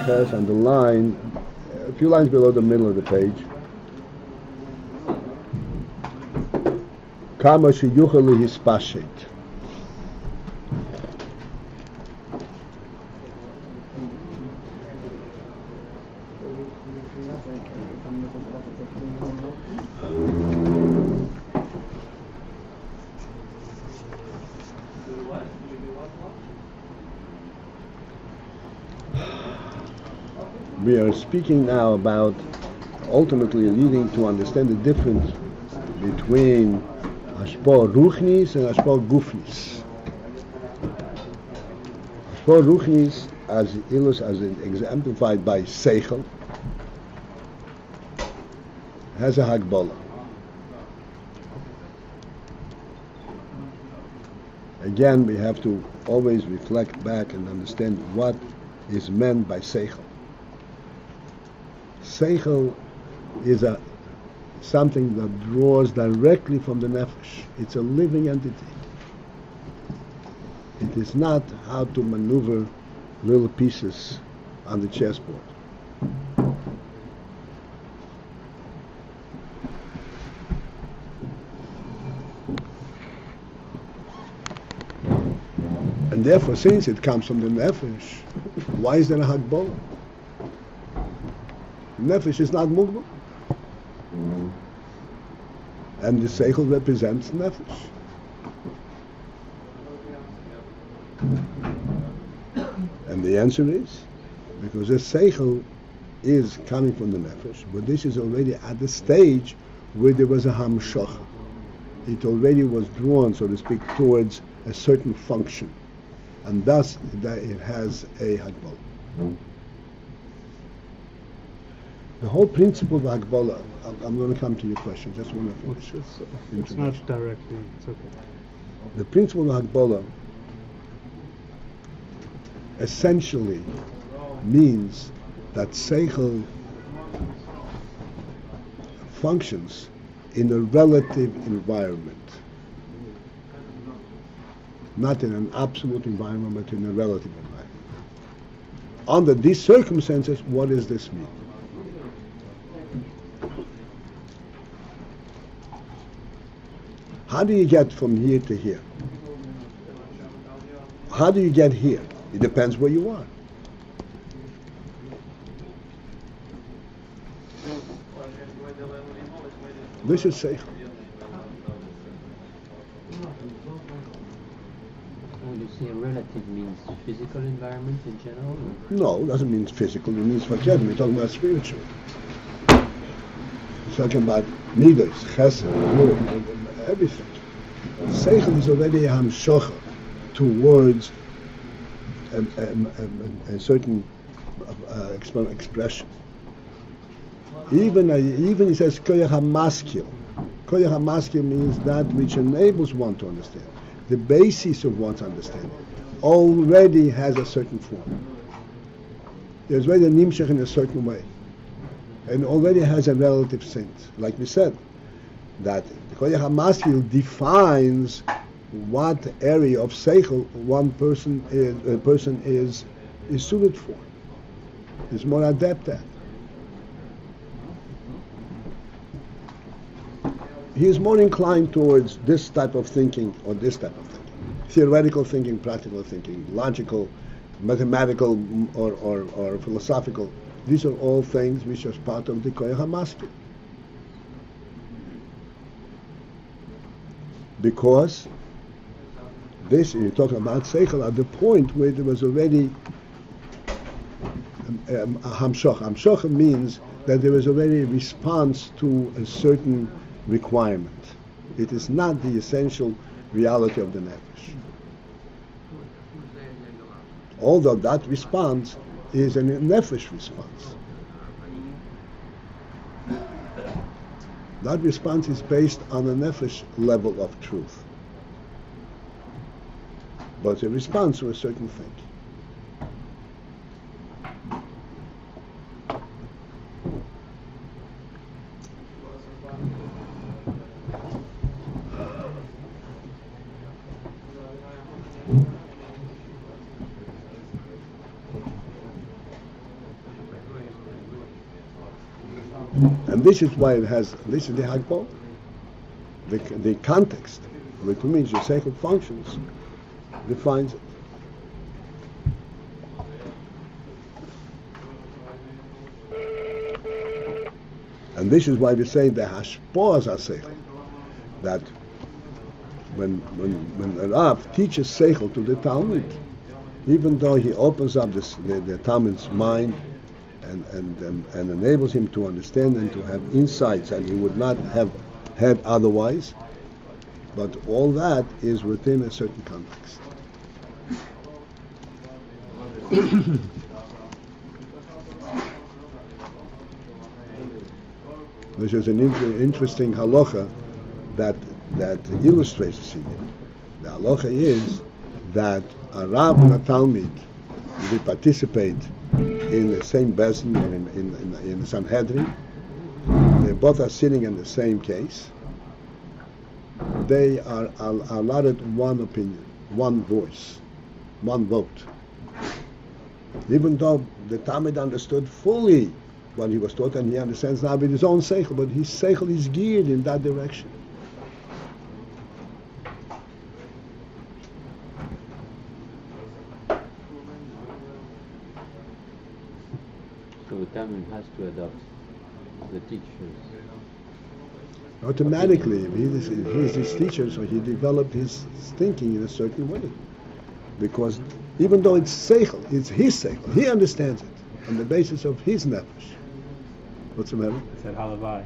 Ches on the line, a few lines below the middle of the page. Kama sheyachol hispashet. We are speaking now about ultimately leading to understand the difference between Hashpah Ruchnis and Hashpah Gufnis. Hashpah Ruchnis, as exemplified by Sechel, has a Hagbolah. Again, we have to always reflect back and understand what is meant by Sechel. Sechel is something that draws directly from the nefesh. It's a living entity. It is not how to maneuver little pieces on the chessboard. And therefore, since it comes from the nefesh, why is there a Hagbolah? Nefesh is not mugdal. And the Sechel represents nefesh. And the answer is, because the Sechel is coming from the nefesh, but this is already at the stage where there was a hamshach. It already was drawn, so to speak, towards a certain function. And thus, it has a Hagbolah. The whole principle of Hagbolah, I'm going to come to your question, just want to finish. It's not directly, it's okay. The principle of Hagbolah essentially means that Sechel functions in a relative environment. Not in an absolute environment, but in a relative environment. Under these circumstances, what does this mean? How do you get from here to here? How do you get here? It depends where you are. This is Sechel. When you say relative means physical environment in general? Or? No, it doesn't mean physical. It means forget. We're talking about spiritual. We're talking about midas, chesed, everything. Sechel is already a hamshocha towards a certain expression. Even he says koyach hamaskil. Koyach hamaskil means that which enables one to understand. The basis of one's understanding already has a certain form. There's already a nimshach in a certain way, and already has a relative sense. Like we said, that koyach hamaskil defines what area of seichel one person is suited for, is more adept at. He is more inclined towards this type of thinking or this type of thinking. Theoretical thinking, practical thinking, logical, mathematical or philosophical. These are all things which are part of the koyach hamaskil. Because this, you're talking about Sechel at the point where there was already a hamshach. Hamshach means that there was already a response to a certain requirement. It is not the essential reality of the nefesh. Although that response is a nefesh response. That response is based on a nefesh level of truth. But it's a response to a certain thing. this is why this is the hakbal. The context, which means your Sechel functions, defines it. And this is why we say the hashpos Sechel, that when a Rav teaches Sechel to the Talmud, even though he opens up the Talmud's mind and enables him to understand and to have insights that he would not have had otherwise, but all that is within a certain context. This is an interesting halacha that illustrates this idea. The halacha is that a Rav and a Talmud, they participate in the same besin, in the Sanhedrin. They both are sitting in the same case. They are allotted one opinion, one voice, one vote. Even though the Talmud understood fully what he was taught, and he understands now with his own Sechel, but his Sechel is geared in that direction. So the Talmud has to adopt the teachers. Automatically, if he's his teacher, so he developed his thinking in a certain way. Because even though it's Sechel, it's his Sechel, he understands it on the basis of his nefesh. What's the matter? I said halavai.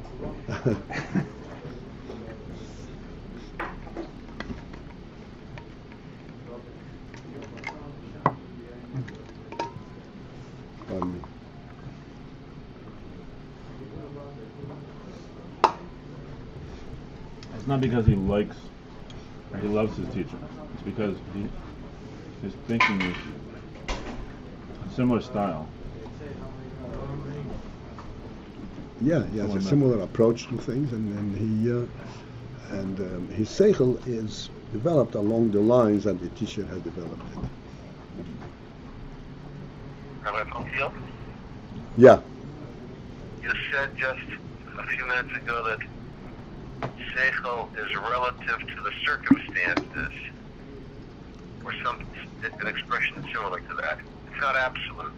It's not because he likes or he loves his teacher. It's because his thinking is a similar style. Yeah, he has a similar approach to things, and his Sechel is developed along the lines that the teacher has developed it. Rabbi Paltiel? Yeah. You said just a few minutes ago that Sechel is relative to the circumstances, or an expression similar to that. It's not absolute.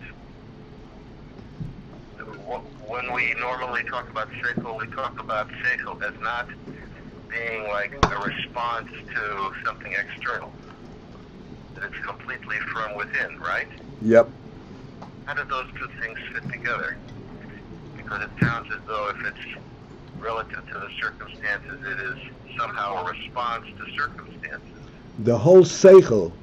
When we normally talk about Sechel, we talk about Sechel as not being like a response to something external. That it's completely from within, right? Yep. How do those two things fit together? Because it sounds as though if it's relative to the circumstances, it is somehow a response to circumstances. The whole Sechel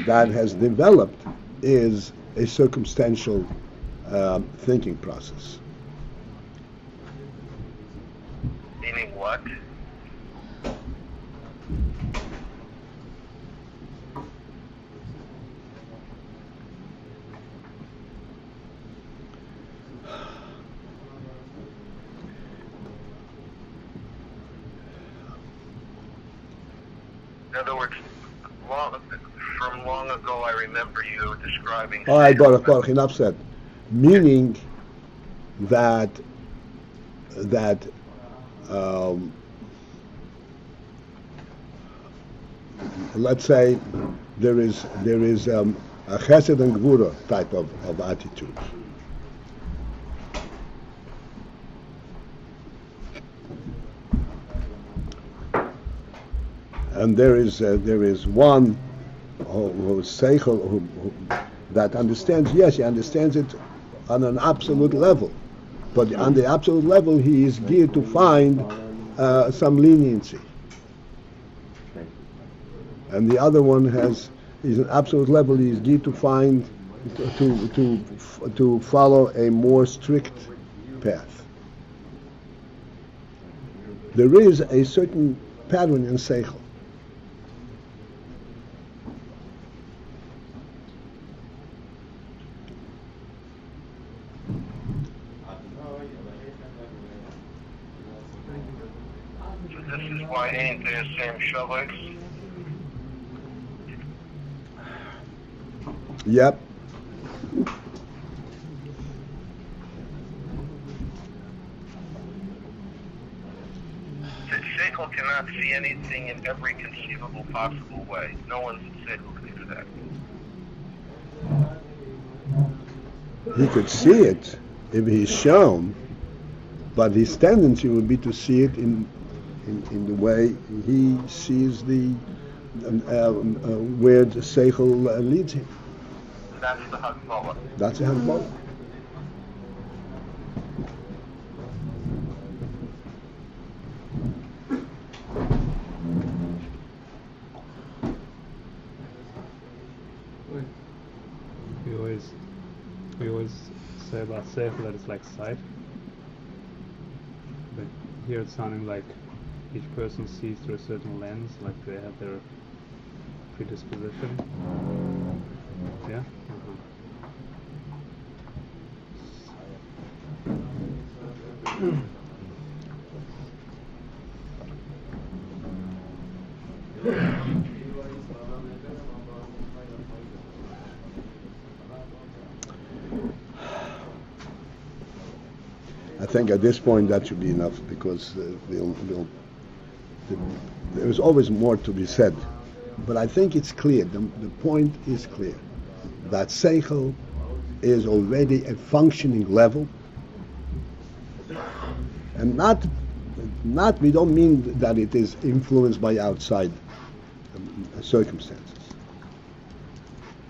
that has developed is a circumstantial thinking process. Meaning what? In other words, from long ago, I remember you describing. All right, Baruch, enough said. Meaning that let's say there is a chesed and gvura type of attitude. And there is one who's Sechel who that understands. Yes, he understands it on an absolute level, but on the absolute level, he is geared to find some leniency. And the other one is an absolute level. He is geared to find to follow a more strict path. There is a certain pattern in Sechel. This is why ain't there same shovels? Yep. Sechel cannot see anything in every conceivable possible way. No one's Sechel can do that. He could see it if he's shown, but his tendency would be to see it in the way he sees the where the Sechel leads him. That's the Hakbala. That's a Hakbala. We always say about Sechel that it's like sight, but here it's sounding like each person sees through a certain lens, like they have their predisposition. Yeah? I think at this point that should be enough, because there is always more to be said. But I think it's clear, the point is clear, that Sechel is already a functioning level, and not we don't mean that it is influenced by outside circumstances.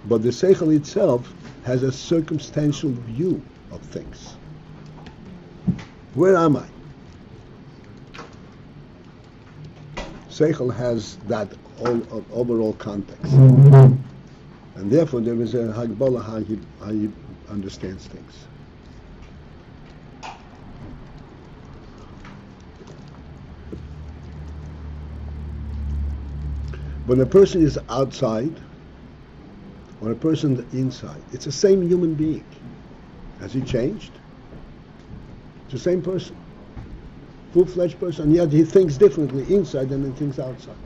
But the Sechel itself has a circumstantial view of things. Where am I? Sechel has that overall context, and therefore there is a Hakbala how he understands things. When a person is outside or a person inside, it's the same human being. Has he changed? It's the same person, full-fledged person, yet he thinks differently inside than he thinks outside.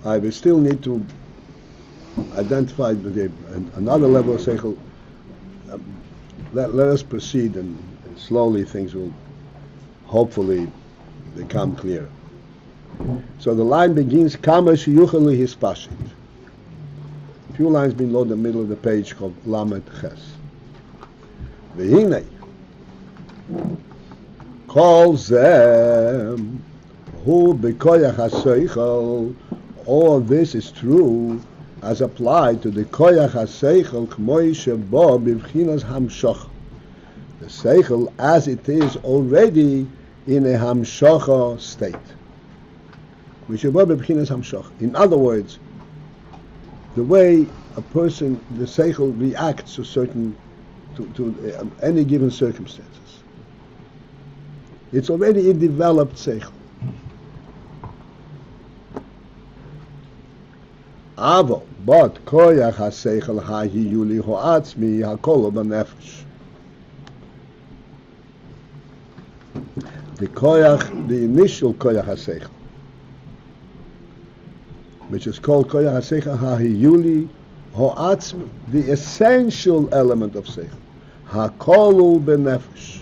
I will still need to identify another level of Sechel. Let us proceed, and slowly things will hopefully become clear. So the line begins, Kama sheyachol hispashit. A few lines below the middle of the page called Lamed Ches. V'hinei kol zeh hu b'koyach ha-seichel. All this is true as applied to the koyach ha-seichel k'moi shebo b'vchinas hamshoch. The seichel as it is already in a hamshocha state. Shebo b'vchinas hamshoch. In other words, the way a person, the seichel reacts to any given circumstances. It's already a developed seichel. Avo, but koyach ha-seichel ha-hiyuli ho-atzmi ha-kol ba-nefesh. The initial koyach ha-seichel, which is called koyach ha-seichel ha-hiyuli ho-atzmi, the essential element of seichel, ha-kol ba-nefesh.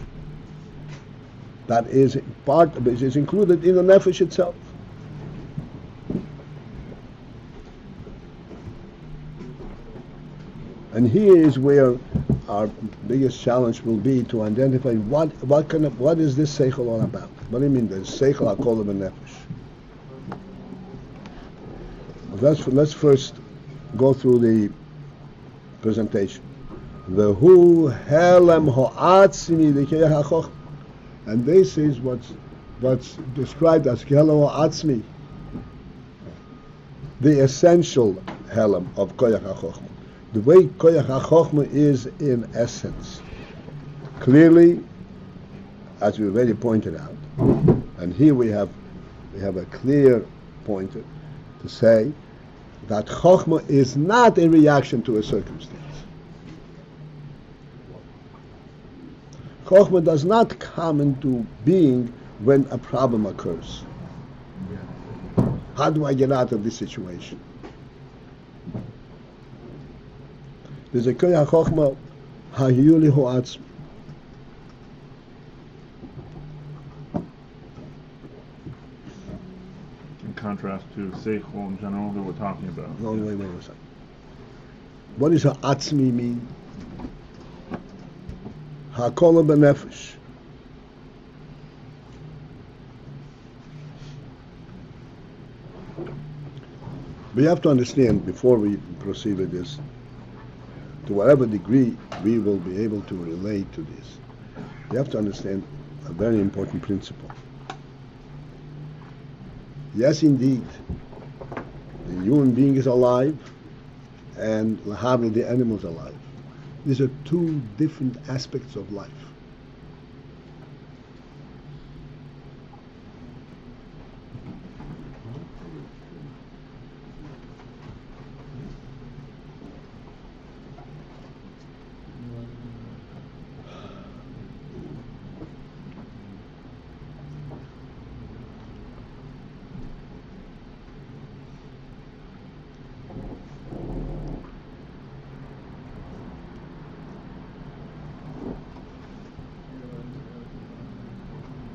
That is part, which is included in the nefesh itself. And here is where our biggest challenge will be to identify what is this seichel all about? What do you mean? There's seichel hakol b'nefesh. Let's first go through the presentation. V'hu helem ho'atzmi l'keyach ha-chochmah. And this is what's described as helem ho'atzmi, the essential helem of koyach ha-chochmah. The way koyach ha-chochmah is in essence. Clearly, as we already pointed out, and here we have a clear pointer to say that chochmah is not a reaction to a circumstance. Chochmah does not come into being when a problem occurs. How do I get out of this situation? There's a koyach chochmah hayuli ho'atzmi. In contrast to Sechel in general that we're talking about. No, wait a second. What does ha'atzmi mean? Ha'kol nefesh. We have to understand, before we proceed with this, to whatever degree we will be able to relate to this, we have to understand a very important principle. Yes, indeed, the human being is alive, and lahavli, the animal is alive. These are two different aspects of life.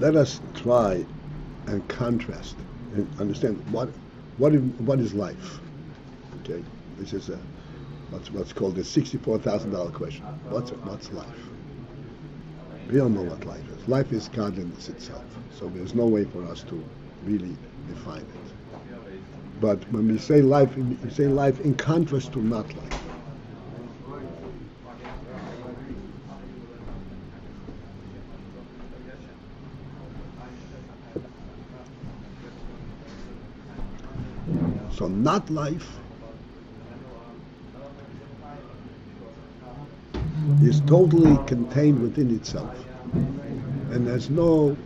Let us try and contrast and understand what is life. Okay, this is what's called the $64,000 question. What's life? We don't know what life is. Life is godliness itself. So there's no way for us to really define it. But when we say life, we say life in contrast to not life. So not life is totally contained within itself, and there's no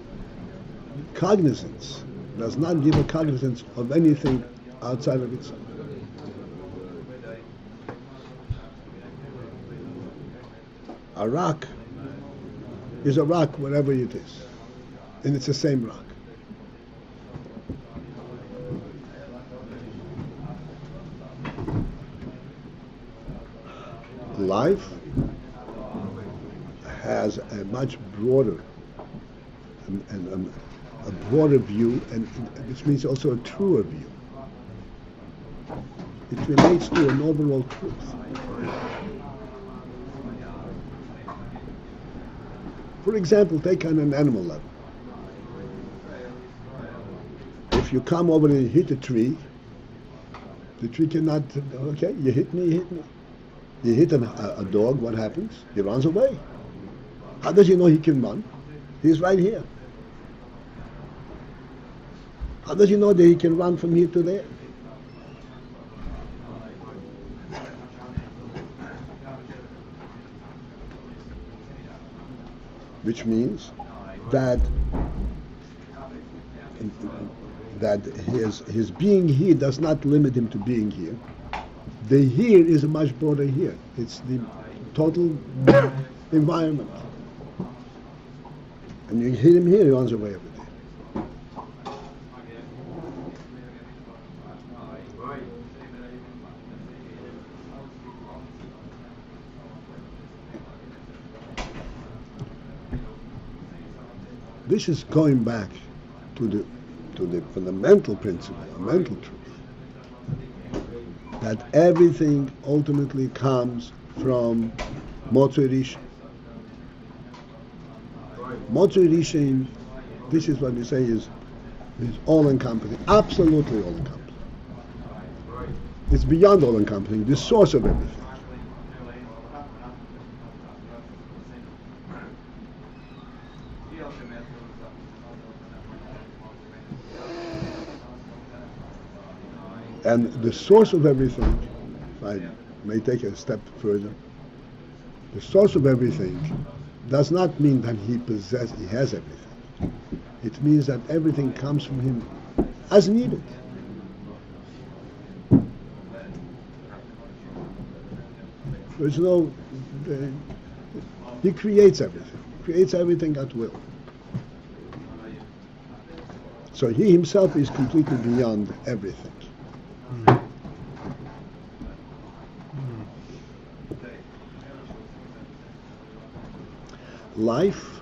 cognizance, does not give a cognizance of anything outside of itself. A rock is a rock wherever it is, and it's the same rock. Life has a much broader and a broader view, and which means also a truer view. It relates to an overall truth. For example, take on an animal level. If you come over and hit a tree, the tree cannot, okay, you hit me, you hit me. You hit a dog, what happens? He runs away. How does he know he can run? He's right here. How does he know that he can run from here to there? Which means that his being here does not limit him to being here. The here is a much broader here. It's the total environment. And you hit him here, he runs away over there. This is going back to the fundamental principle, a mental truth, that everything ultimately comes from Motzei Rishon. Motzei Rishon, this is what we say is all-encompassing, absolutely all-encompassing. It's beyond all-encompassing, the source of everything. And the source of everything, if I may take a step further, the source of everything does not mean that he has everything. It means that everything comes from him as needed. There's no, he creates everything. creates everything at will. So he himself is completely beyond everything. Life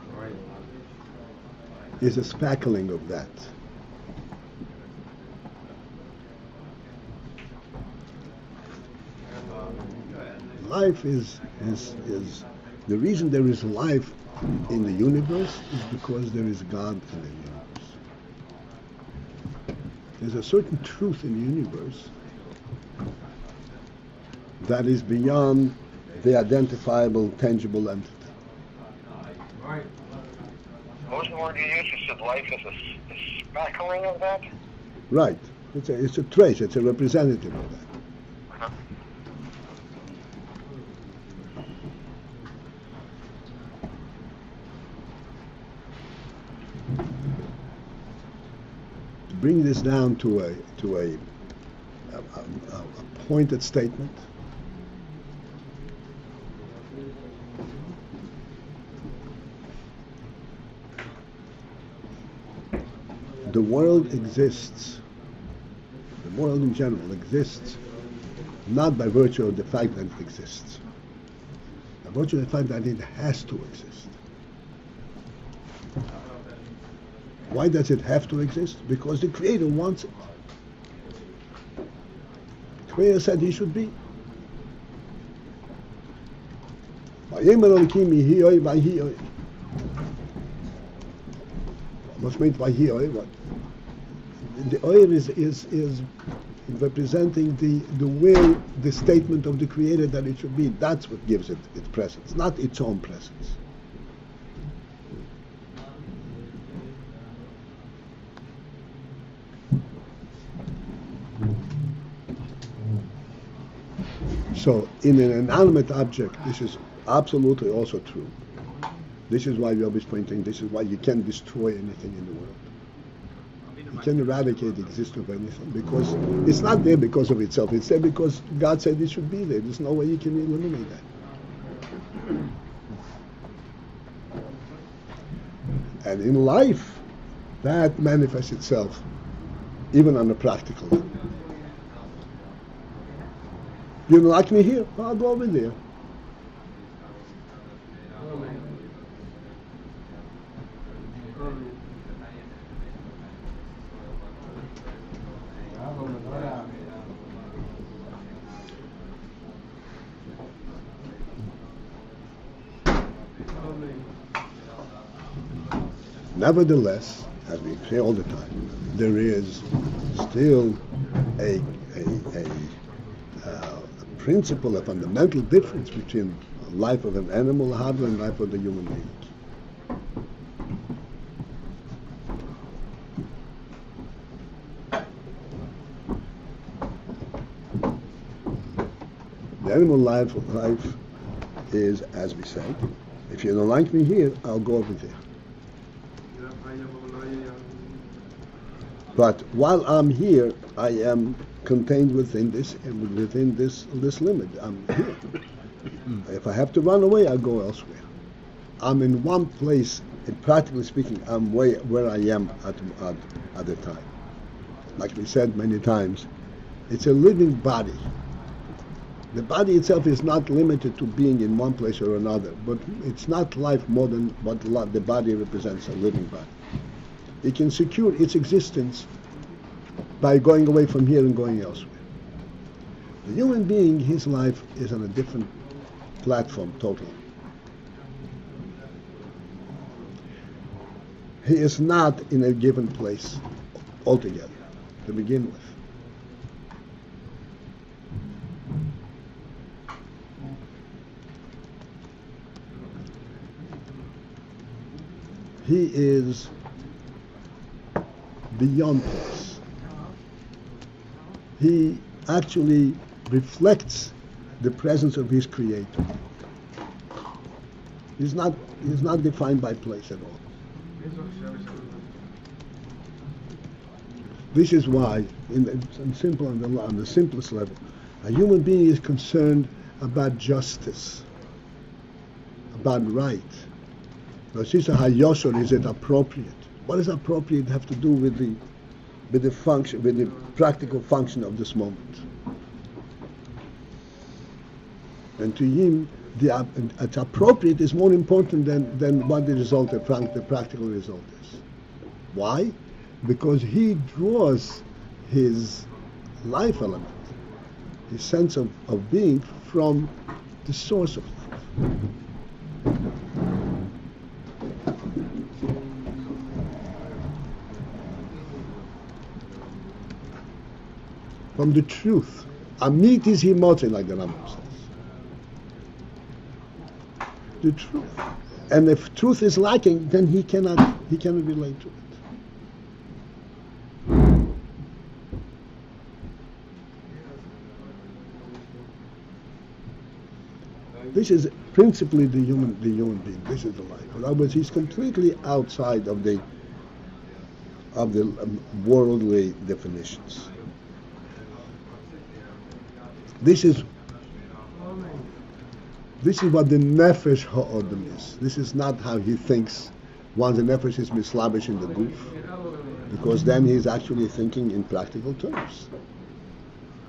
is a spackling of that. Life is the reason there is life in the universe is because there is God in the universe. There's a certain truth in the universe that is beyond the identifiable, tangible entity. What was the word you used? You said life is a spackling of that? Right. It's a trace, it's a representative of that. To bring this down to a pointed statement, the world exists, the world in general exists not by virtue of the fact that it exists, by virtue of the fact that it has to exist. Why does it have to exist? Because the Creator wants it. The Creator said he should be. What's meant by what? The oil is representing the will, the statement of the Creator that it should be. That's what gives it its presence, not its own presence. So in an inanimate object, this is absolutely also true. This is why we're always pointing, this is why you can't destroy anything in the world. You can't eradicate the existence of anything because it's not there because of itself. It's there because God said it should be there. There's no way you can eliminate that. And in life, that manifests itself even on a practical level. You don't like me here? I'll go over there. Nevertheless, as we say all the time, there is still a principle, a fundamental difference between the life of an animal and life of the human being. The animal life is, as we said, if you don't like me here, I'll go over there. But while I'm here, I am contained within this limit. I'm here. If I have to run away, I go elsewhere. I'm in one place, and practically speaking, I'm where I am at the time. Like we said many times, it's a living body. The body itself is not limited to being in one place or another, but it's not life more than what the body represents, a living body. It can secure its existence by going away from here and going elsewhere. The human being, his life is on a different platform totally. He is not in a given place altogether to begin with. He is beyond place. He actually reflects the presence of his Creator. He's not defined by place at all. This is why, on the simplest level, a human being is concerned about justice, about right, Vasisa Hayoshor, is it appropriate? What does appropriate have to do with the function, with the practical function of this moment? And to him, it's appropriate is more important than what the result, the practical result is. Why? Because he draws his life element, his sense of being, from the source of life. From the truth. Amit is himotze, like the Rambam says. The truth. And if truth is lacking, then he cannot relate to it. This is principally the human being. This is the life. In other words, he's completely outside of the worldly definitions. This is what the nefesh ha'odem is. This is not how he thinks once the nefesh is mislabish in the goof, because then he's actually thinking in practical terms.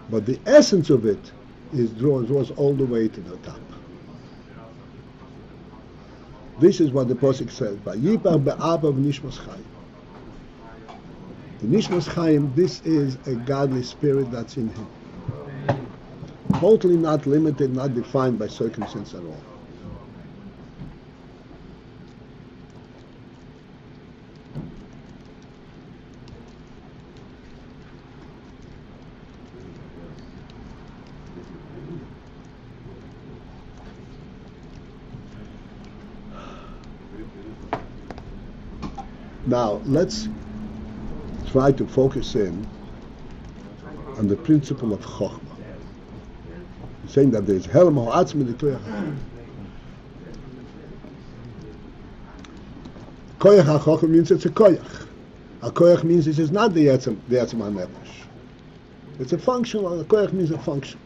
But the essence of it draws all the way to the top. This is what the Pasuk says. Vayipach be'abav nishmas chayim. The nishmas chayim, this is a godly spirit that's in him. Totally not limited, not defined by circumstance at all. Now, let's try to focus in on the principle of chochmah. He's saying that there is helm ha'atzmi the koyach. Koyach ha'chochmah means it's a koyach. A koyach means it is not the etzem ha'nefesh. It's a function. A koyach means a function.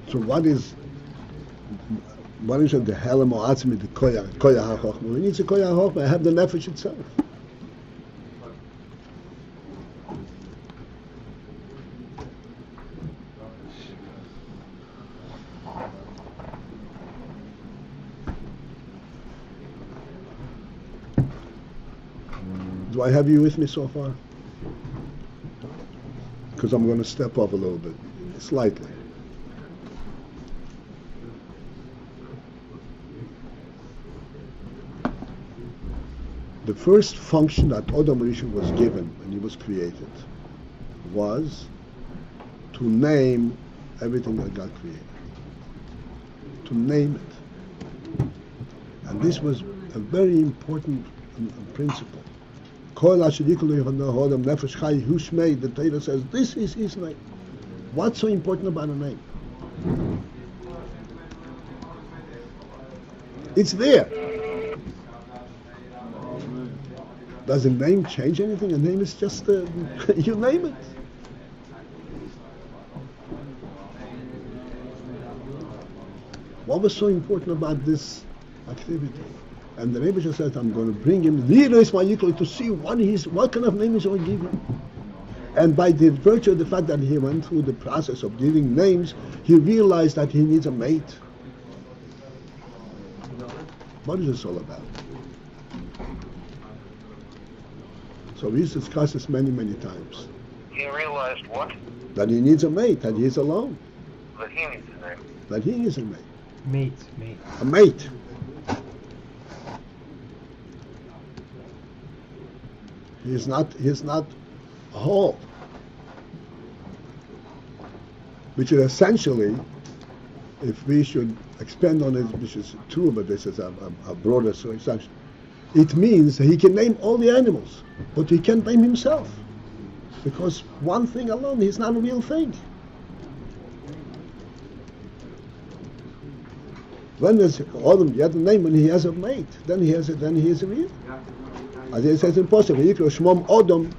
So what is the helem or atzmi, the koyach ha-chochmah? When it's a koyach ha-chochmah, I have the nefesh itself. Do I have you with me so far? Because I'm going to step off a little bit, slightly. The first function that Adam Rishon was given when he was created was to name everything that God created. To name it. And this was a very important principle. The Torah says this is his name. What's so important about a name? It's there. Does the name change anything? The name is just, you name it. What was so important about this activity? And the Rebbe just said, I'm going to bring him to see what kind of name is going to give him. And by the virtue of the fact that he went through the process of giving names, he realized that he needs a mate. What is this all about? So we've discussed this many, many times. He realized what? That he needs a mate, that he's alone. That he needs a name. That he is a mate. Mate. A mate. He's not whole. Which is essentially, if we should expand on it, which is true, but this is a broader section, it means that he can name all the animals, but he can't name himself. Because one thing alone is not a real thing. When there's Adam, you have the name when he has a mate, then he is a real. As it says in Paltiel, Yikro Shmom Adam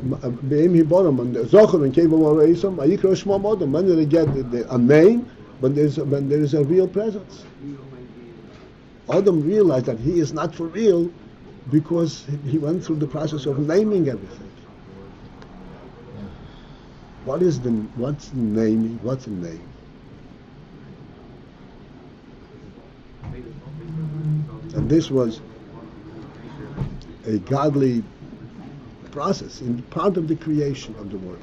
Be'im hiborim, and Zocher and Kevel Oreisom, Ayikra Shmo Modom. When they get a name, when there is a real presence. Adam realized that he is not for real because he went through the process of naming everything. What's naming? What's a name? And this was a godly process in part of the creation of the world.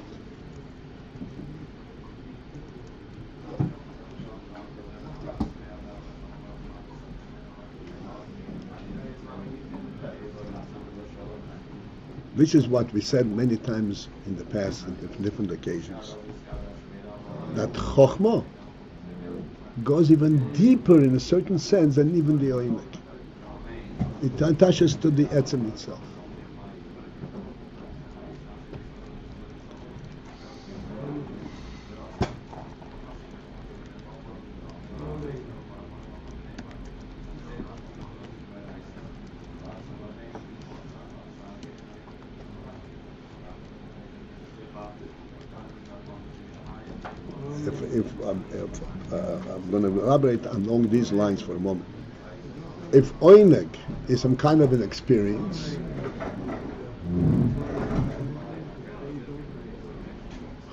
Which is what we said many times in the past on different occasions. That chochmah goes even deeper in a certain sense than even the AyinBase. It attaches to the etzem itself. I'm going to elaborate along these lines for a moment. If Oyneg is some kind of an experience,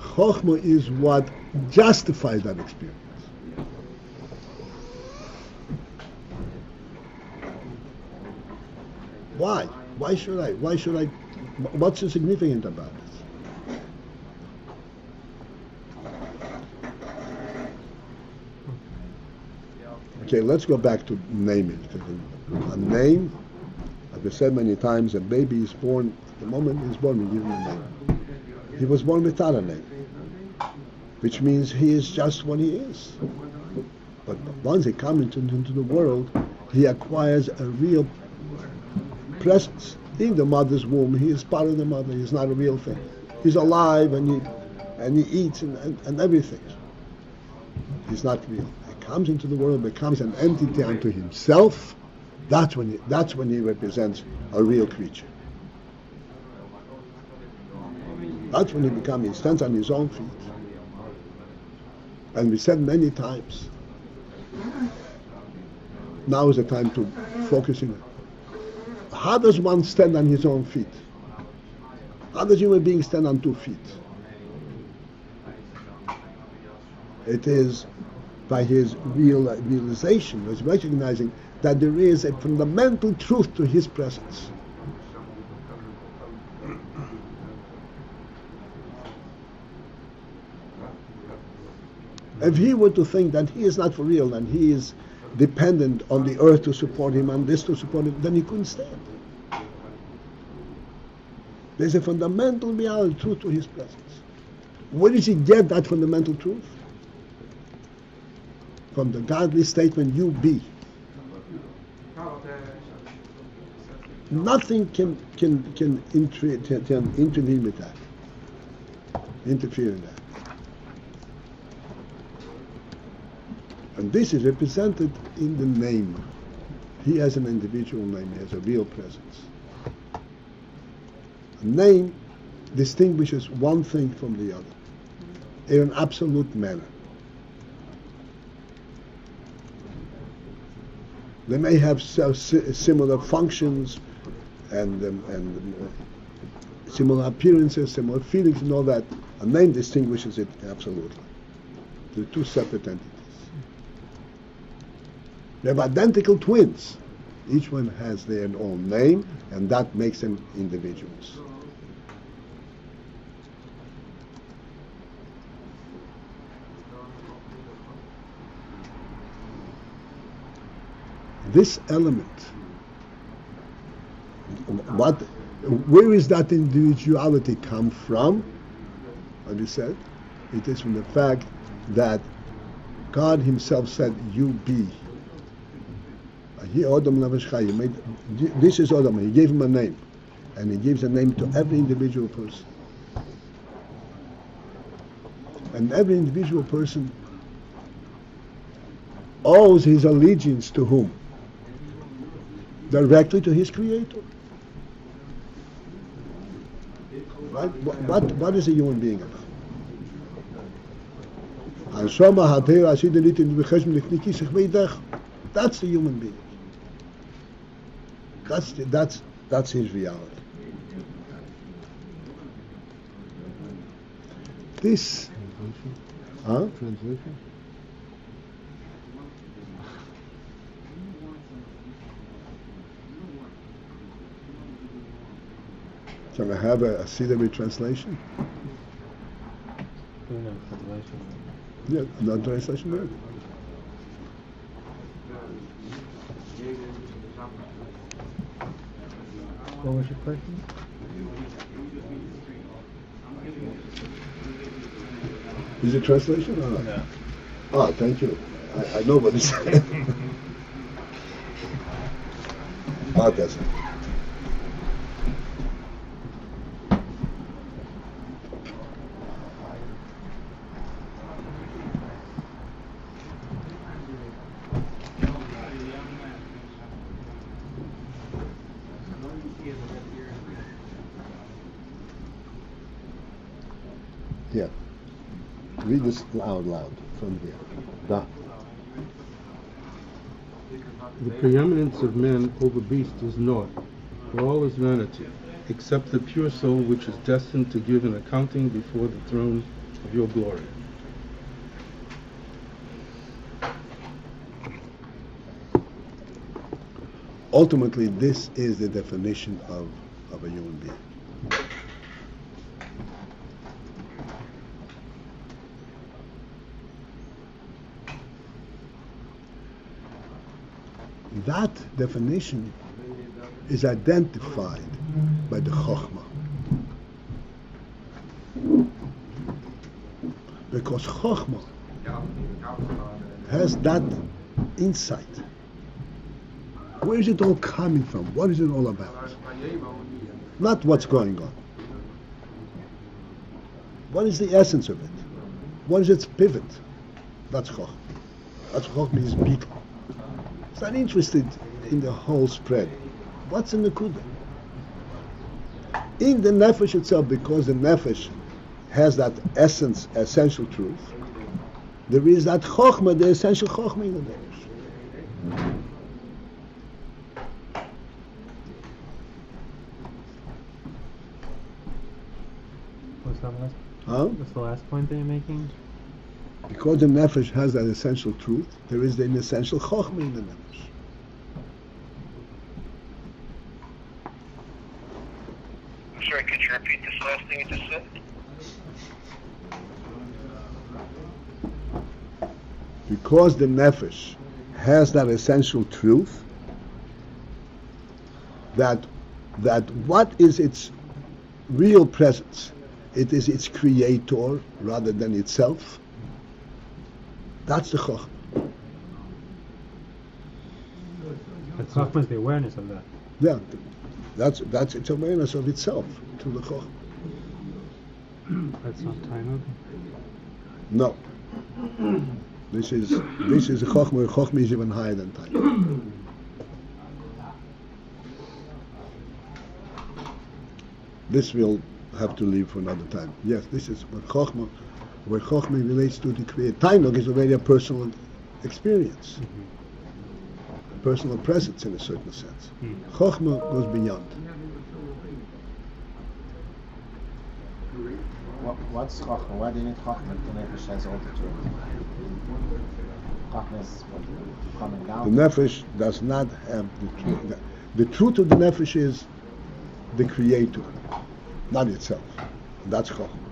chochmah is what justifies that experience. Why? Why should I? What's so significant about it? Okay, let's go back to naming. A name, as we said many times, a baby is born, the moment he's born, we give him a name. He was born without a name, which means he is just what he is. But once he comes into the world, he acquires a real presence. In the mother's womb, he is part of the mother, he's not a real thing. He's alive and he eats and everything. He's not real. Comes into the world, becomes an entity unto himself. That's when he represents a real creature. That's when he stands on his own feet. And we said many times, now is the time to focus in. How does one stand on his own feet? How does a human being stand on 2 feet? It is by his realization, his recognizing that there is a fundamental truth to his presence. If he were to think that he is not for real and he is dependent on the earth to support him and this to support him, then he couldn't stand. There's a fundamental reality, truth to his presence. Where does he get that fundamental truth? From the godly statement, you be. Nothing can intervene with that, interfere in that. And this is represented in the name. He has an individual name, he has a real presence. A name distinguishes one thing from the other in an absolute manner. They may have similar functions and similar appearances, similar feelings and all that. A name distinguishes it absolutely. They're 2 separate entities. They have identical twins. Each one has their own name, and that makes them individuals. This element, where is that individuality come from? As you said, it is from the fact that God Himself said, "You be." This is Adam. He gave him a name, and He gives a name to every individual person. And every individual person owes his allegiance to whom? Directly to his Creator. Right? What is a human being about? That's the human being. That's his reality. This, Translation? Can I have a Siduri translation? No translation. Yeah, another translation there. What was your question? Is it translation or not? No. Oh, thank you. I know what it's saying. Ah, that's it. Here. Read this out loud from here. Da. The preeminence of man over beast is naught, for all is vanity, except the pure soul which is destined to give an accounting before the throne of your glory. Ultimately, this is the definition of a human being. That definition is identified by the chochmah. Because chochmah has that insight. Where is it all coming from? What is it all about? Not what's going on. What is the essence of it? What is its pivot? That's chochmah. That's chochmah is beetle. It's not interested in the whole spread. What's in the kudah? In the nefesh itself, because the nefesh has that essence, essential truth, there is that chochmah, the essential chochmah in the nefesh. What's that last? Huh? What's the last point that you're making? Because the nefesh has that essential truth, there is an essential chochmah in the nefesh. I'm sorry, could you repeat this last thing you just said? Because the nefesh has that essential truth, that what is its real presence? It is its creator rather than itself. That's the chochmah. But chochmah is the awareness of that. Yeah, that's its awareness of itself to the chochmah. That's not Tainug. No. This is a chochmah. Chochmah is even higher than time. This will have to leave for another time. Yes, this is where chochmah relates to the creator. Tainug is already a personal experience, personal presence in a certain sense. Chochmah goes beyond. What's chochmah? Why do you need chochmah if the nefesh has all the truth? Chochmah is coming down. The nefesh does not have the truth. The truth of the nefesh is the creator, not itself. That's chochmah.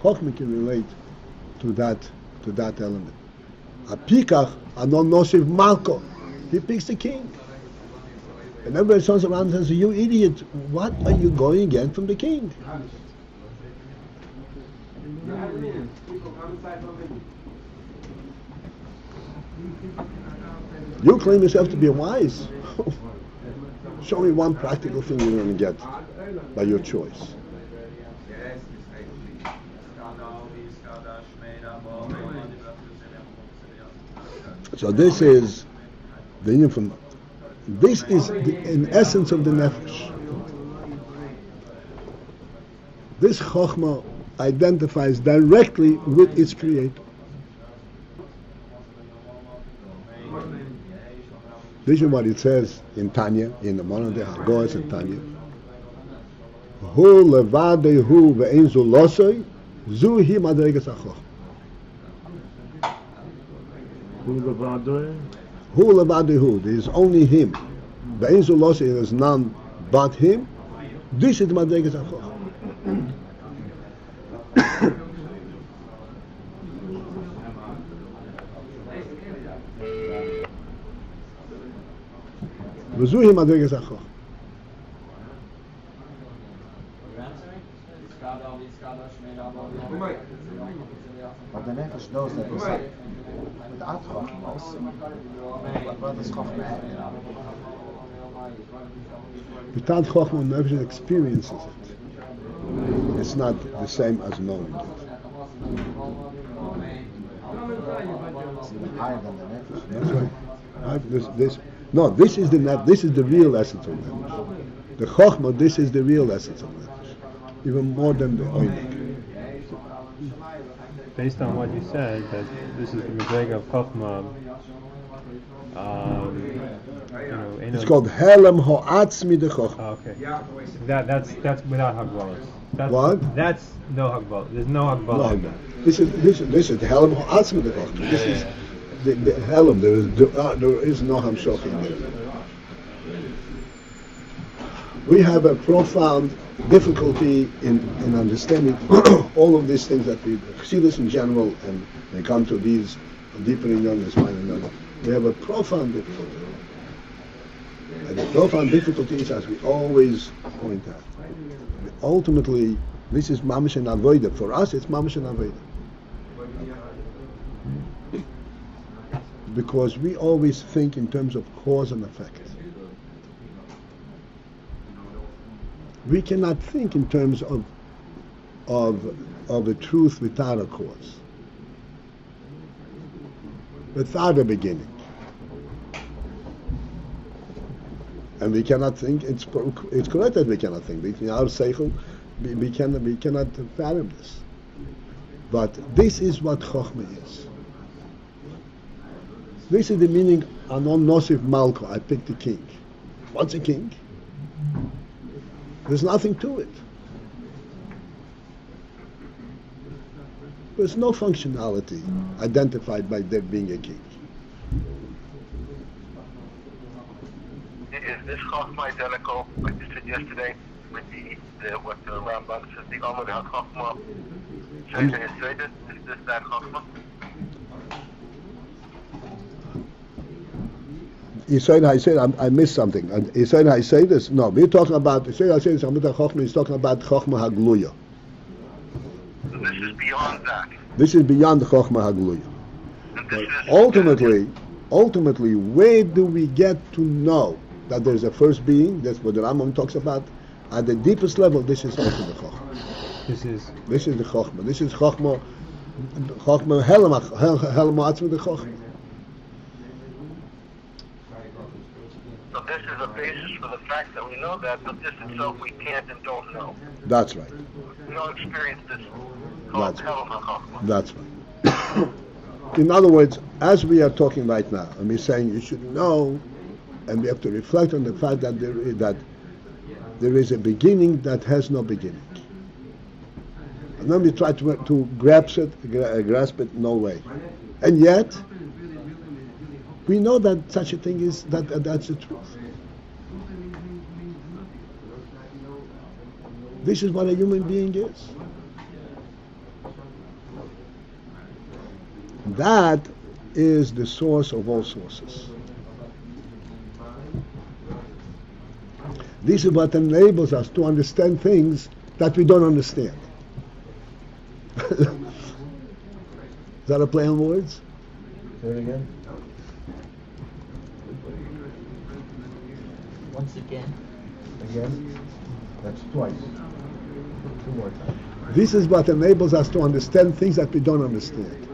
Chochmah can relate to that element. A pikach, a non-nosiv malko. He picks the king. And everybody turns around and says, "You idiot! What are you going again from the king?" You claim yourself to be wise. Show me one practical thing you're going to get by your choice. So this is the uniform. This is the in essence of the nefesh. This chochmah identifies directly with its creator. This is what it says in Tanya, in one of the Hagos in Tanya. Hu levadehu ve'en zu losoi, zu hi madregas hachochmah. Who levadoi? Hu levadehu, there is only him. Ve'en zu losoi, there is none but him. This is madregas hachochmah. וזוהי מדרגת החוכמה. But the nefesh knows that without chochmah also, what does chochmah have? Without chochmah, nefesh experiences it. It's not the same as knowing it. It's even higher than the nefesh. That's right. This is the real essence of nefesh. The chochmah, this is the real essence of nefesh, even more than the AyinBase. Based on what you said, that this is the Madrega of chochmah. It's called Helem Ho'atzmi de Chochmah. Okay. That's without Hagbalas. What? That's no Hagbalas. There's no Hagbalas. No. This is Helem Ho'atzmi de Chochmah. This is the Helem. There is no Hamshach in there. We have a profound difficulty in understanding all of these things that we chassidus in general, and they come to these deeper in young one another. We have a profound difficulty. And the profound difficulty is, as we always point out, ultimately, this is mamash and avoida. For us, it's mamash and avoida. Because we always think in terms of cause and effect. We cannot think in terms of the truth without a cause, without a beginning. And we cannot think. It's correct that we cannot think. In our Sechel, we cannot fathom this. But this is what chochmah is. This is the meaning. Anon nosif malko. I picked the king. What's a king? There's nothing to it. There's no functionality identified by there being a king. Is this chochmah identical, like you said yesterday, with what the Rambam says, the Amud HaChochmah? Is this that chochmah? I said I missed something. He said I say this. No, we're talking about. I say this. Amud HaChochmah is talking about chochmah hagluya. So this is beyond that. This is beyond the chochmah hagluya. And this is Ultimately, where do we get to know that there's a first being? That's what the Rambam talks about. At the deepest level, this is also the chochmah. This is the chochmah. This is chochmah helem atzmi the chochmah. So this is a basis for the fact that we know that, but this itself we can't and don't know. That's right. We don't experience this That's Helem HaChochmah. That's right. In other words, as we are talking right now, and we're saying you should know, and we have to reflect on the fact that there is a beginning that has no beginning. And then we try to grasp it, no way. And yet, we know that such a thing is, that's the truth. This is what a human being is. That is the source of all sources. This is what enables us to understand things that we don't understand. Is that a play on words? Say it again. Once again. Again. That's twice. 2 more times. This is what enables us to understand things that we don't understand.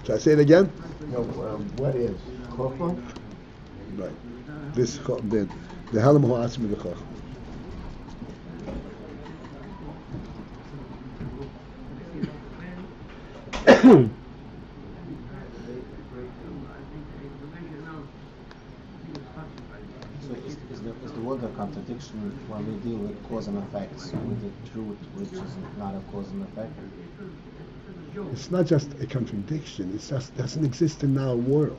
Shall I say it again? No, what is chochmah? Right. The Helem Ho'atzmi the chochmah. So is the word a contradiction when we deal with cause and effects, with the truth which is not a cause and effect? It's not just a contradiction, it just doesn't exist in our world.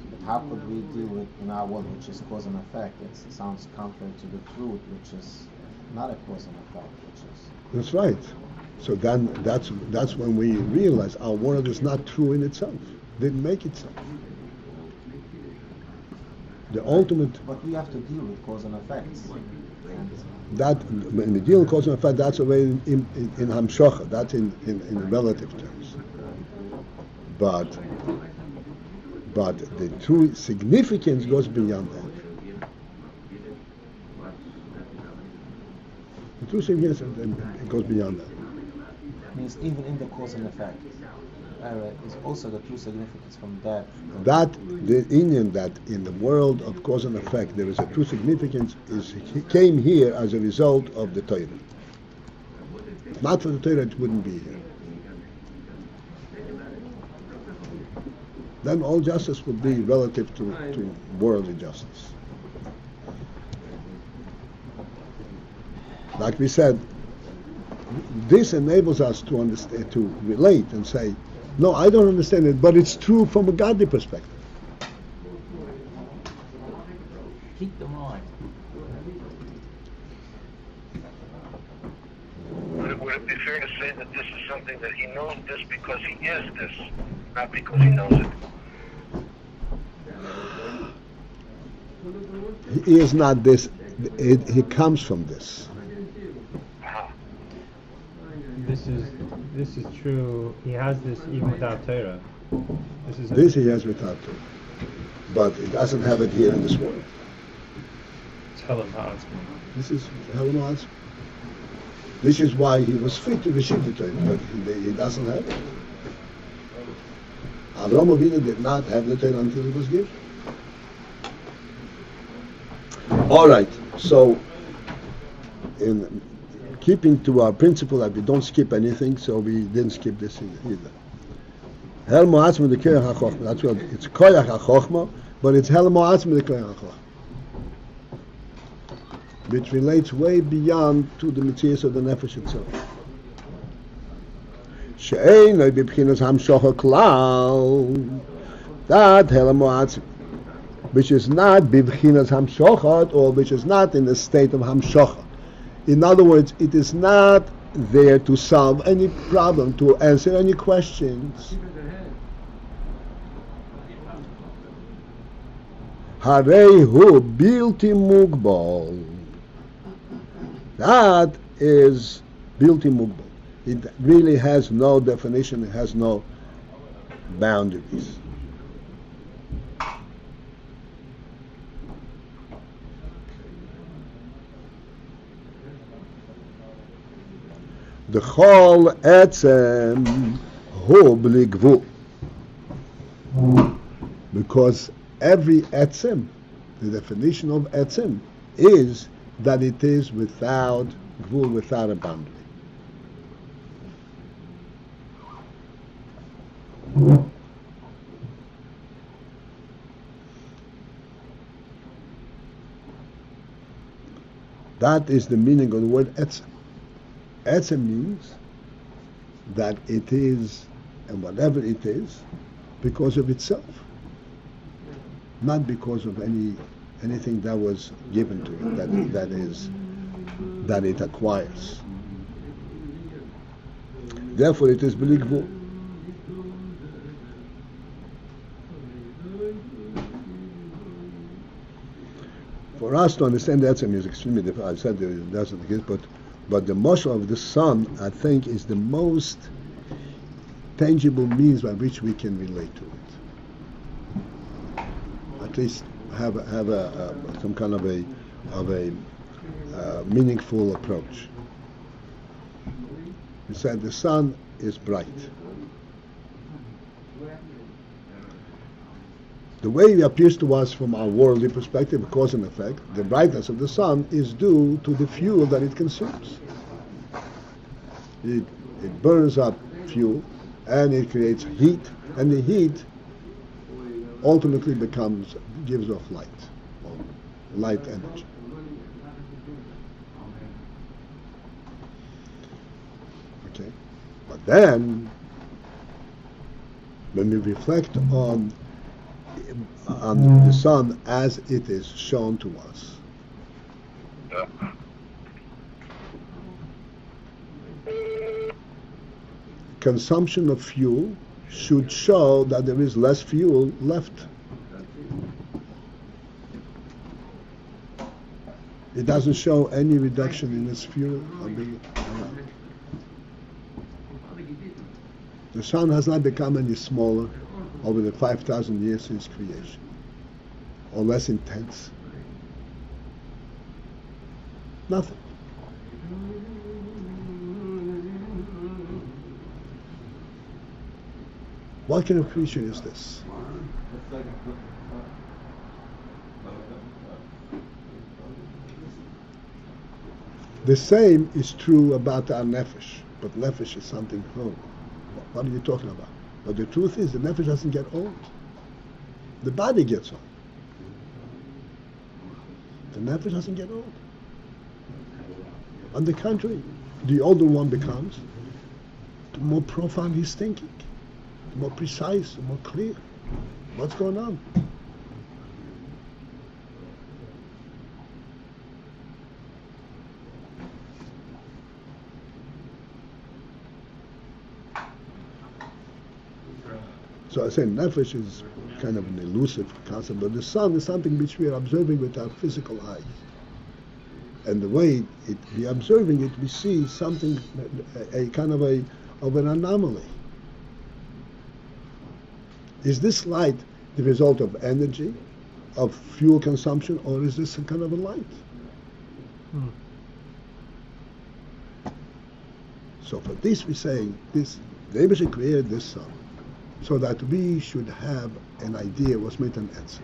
But how could we deal with in our world which is cause and effect? It sounds contrary to the truth which is not a cause and effect, which is... That's right. So then that's when we realize our world is not true in itself. Didn't make itself. The ultimate But we have to deal with cause and effects. And that when we deal with cause and effect, that's already in hamshocha, that's in relative terms. But the true significance goes beyond that. The true significance it goes beyond that. means even in the cause and effect, is also the true significance from that. That the Indian that in the world of cause and effect there is a true significance he came here as a result of the Torah. Not for the Torah it wouldn't be here. Then all justice would be relative to worldly justice. Like we said, this enables us to understand, to relate and say, no, I don't understand it, but it's true from a godly perspective. Keep them on. Would it be fair to say that this is something that he knows this because he is this, not because he knows it? He is not this, he comes from this. This is true. He has this even without Torah. This he has without Torah. But he doesn't have it here in this world. It's Helam Ha'atzmi. This is Helam Ha'atzmi. This is why he was fit to receive the Torah, but he doesn't have it. Avraham Avinu did not have the Torah until it was given. All right, so in keeping to our principle that we don't skip anything, so we didn't skip this either. Hel Mo'atzmi the Koyach HaChochmah. That's what it's Koyach HaChochmah, but it's Hel Mo'atzmi the Koyach HaChochmah, which relates way beyond to the Metzias of the nefesh itself. She'ein loy b'bchinas hamshocha klal. That Hel Mo'atzmi, which is not b'bchinas hamshochat, or which is not in the state of hamshocha. In other words, it is not there to solve any problem, to answer any questions. Harehu bilti mugbal. That is bilti mugbal. It really has no definition, it has no boundaries. The chol etzem hu bli gvul, because every etzem, the definition of etzem, is that it is without gvul, without a boundary. That is the meaning of the word etzem. Etzem means that it is, and whatever it is, because of itself, not because of anything that was given to it, that it acquires. Therefore, it is b'li gvul. For us to understand Etzem is extremely difficult. I said it doesn't exist, but the mashal of the sun, I think, is the most tangible means by which we can relate to it. At least have some kind of a meaningful approach. He said the sun is bright. The way it appears to us from our worldly perspective, cause and effect, the brightness of the sun is due to the fuel that it consumes. It burns up fuel, and it creates heat, and the heat ultimately gives off light, or light energy. Okay, but then when we reflect on the sun as it is shown to us, consumption of fuel should show that there is less fuel left. It doesn't show any reduction in its fuel. The sun has not become any smaller over the 5,000 years since creation, or less intense. Nothing. What kind of creature is this? The same is true about our nefesh, but nefesh is something whole. What are you talking about? But the truth is, the nefesh doesn't get old. The body gets old. The nefesh doesn't get old. On the contrary, the older one becomes, the more profound his thinking, the more precise, the more clear. What's going on? So I say nefesh is kind of an elusive concept, but the sun is something which we are observing with our physical eyes. And the way we are observing it, we see something, a kind of an anomaly. Is this light the result of energy, of fuel consumption, or is this some kind of a light? So for this we're saying, Rebbe created this sun, so that we should have an idea what's made an answer.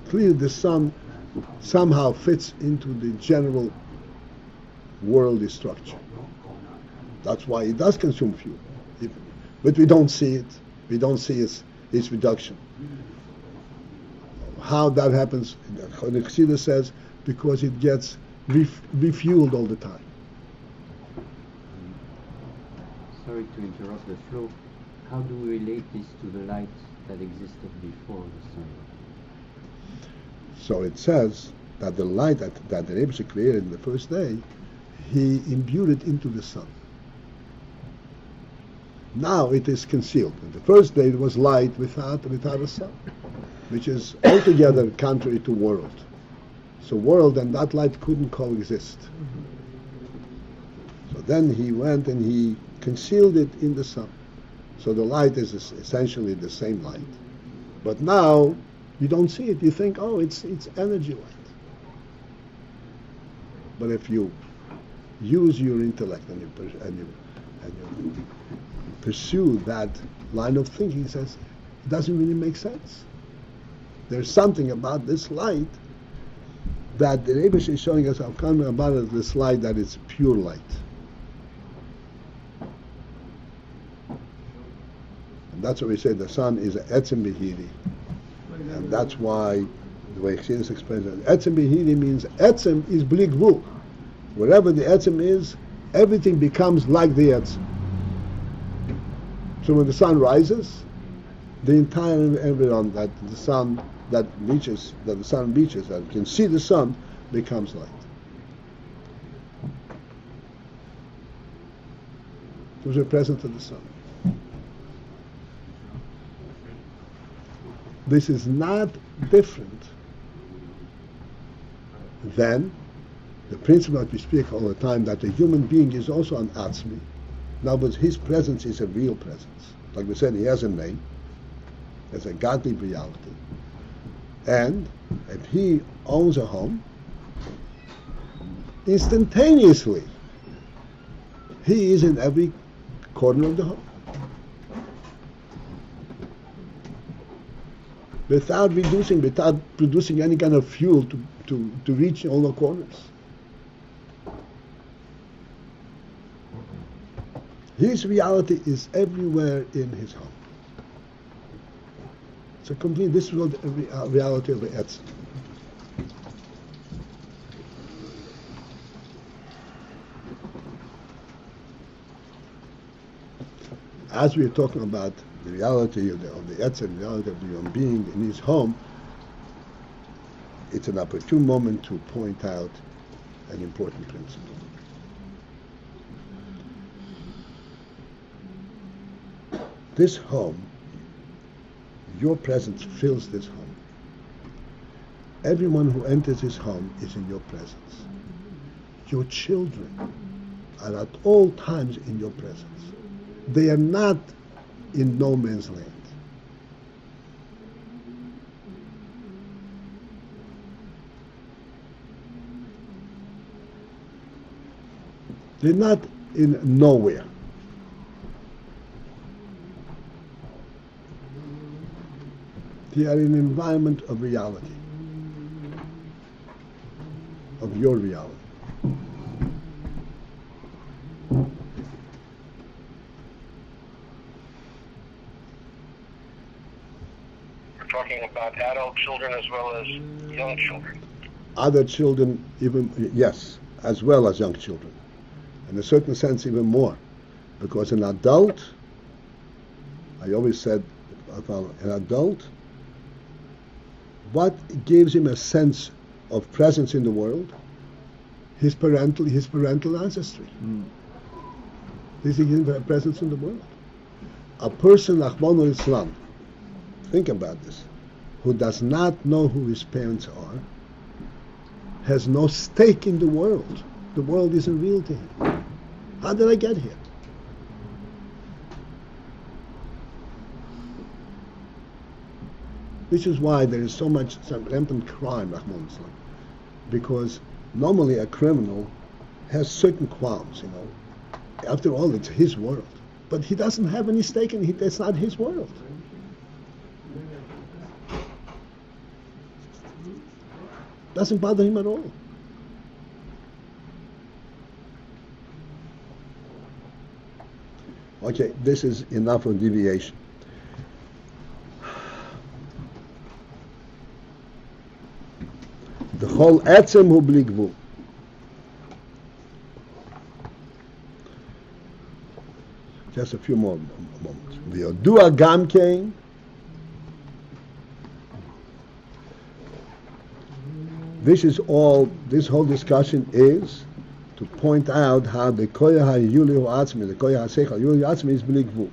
Clearly the sun somehow fits into the general worldly structure. That's why it does consume fuel. But we don't see it. We don't see its reduction. How that happens, the chassidus says, because it gets refueled all the time. Sorry to interrupt the flow. How do we relate this to the light that existed before the sun? So it says that the light that the Rebbe created in the first day, he imbued it into the sun. Now it is concealed. In the first day it was light without a sun, which is altogether contrary to world. So world and that light couldn't coexist. So then he went and he concealed it in the sun. So the light is essentially the same light. But now you don't see it. You think, oh, it's energy light. But if you use your intellect and you pursue that line of thinking, he says, it doesn't really make sense. There's something about this light that the Rebbe is showing us about this light that is pure light. And that's why we say the sun is etzem behiri. And that's why the way chassidus explains it, etzem behiri means etzem is bli gvul. Wherever the etzem is, everything becomes like the etzem. So when the sun rises, the entire environment that the sun reaches, that you can see the sun, becomes light. It was a present of the sun. This is not different than the principle that we speak all the time, that a human being is also an atzmi. In other words, his presence is a real presence. Like we said, he has a name. It's a godly reality. And if he owns a home, instantaneously, he is in every corner of the home. Without producing any kind of fuel to reach all the corners. His reality is everywhere in his home. It's a complete, this is what the reality of the Etzem. As we are talking about the reality of the Etzem, the reality of the human being in his home, it's an opportune moment to point out an important principle. This home, your presence fills this home. Everyone who enters his home is in your presence. Your children are at all times in your presence. They are not in no man's land. They're not in nowhere. They are in an environment of reality, of your reality. We're talking about adult children as well as young children. Other children, even, yes, as well as young children. In a certain sense, even more. Because an adult, I always said, an adult, what gives him a sense of presence in the world? His parental ancestry. This gives him a presence in the world. A person, Rahman Islam, think about this, who does not know who his parents are, has no stake in the world. The world isn't real to him. How did I get here? This is why there is so much rampant crime, Rahman Islam. Because normally a criminal has certain qualms, you know. After all, it's his world. But he doesn't have any stake in it. That's not his world. Doesn't bother him at all. Okay, this is enough of deviation. The whole etzem hu bli gvul. Just a few more moments. V'yodua gam kein. This whole discussion is to point out how the koyach ha'yuli hu atzmi, the koyach ha'sechel, yuli atzmi is bli gvul.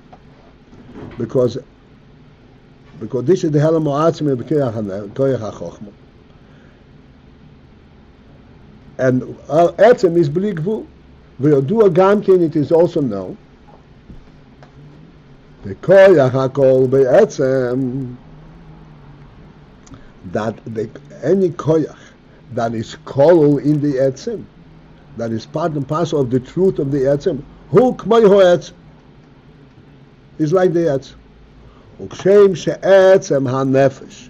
Because this is the helam ha'atzmi, the koyach ha'chochmah. And etzem is bli gvul. V'yodua gam kein, it is also known. The koyach ha'kol be'etzem, that any koyach that is kol in the etzem, that is part and parcel of the truth of the etzem, hu k'may ho'etz, is like the etzem. U'kshem she'etzem ha-nefesh,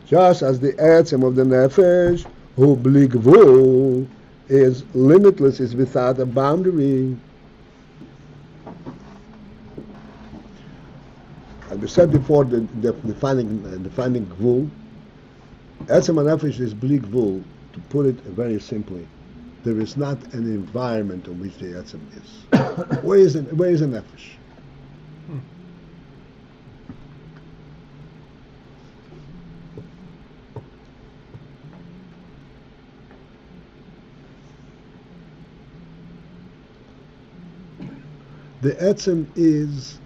just as the etzem of the nefesh, hu bli gvul, is limitless, is without a boundary. As we said before, defining gvul, etzem ha-nefesh is bli gvul. To put it very simply, there is not an environment in which the etzem is. Where is a nefesh? The etzem is,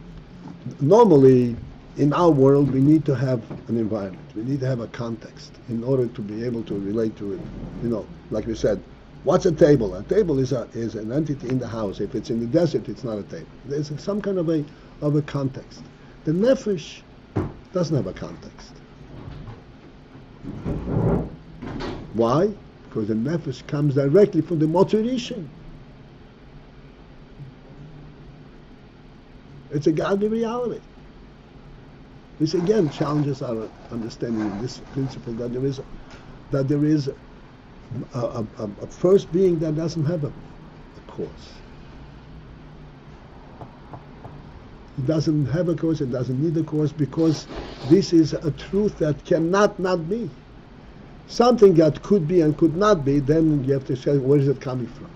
normally in our world we need to have an environment, we need to have a context in order to be able to relate to it. You know, like we said, what's a table? A table is an entity in the house. If it's in the desert, it's not a table. There's some kind of a context. The nefesh doesn't have a context. Why? Because the nefesh comes directly from the motivation. It's a godly reality. This again challenges our understanding of this principle that there is a first being that doesn't have a cause. It doesn't have a cause, it doesn't need a cause, because this is a truth that cannot not be. Something that could be and could not be, then you have to say, where is it coming from?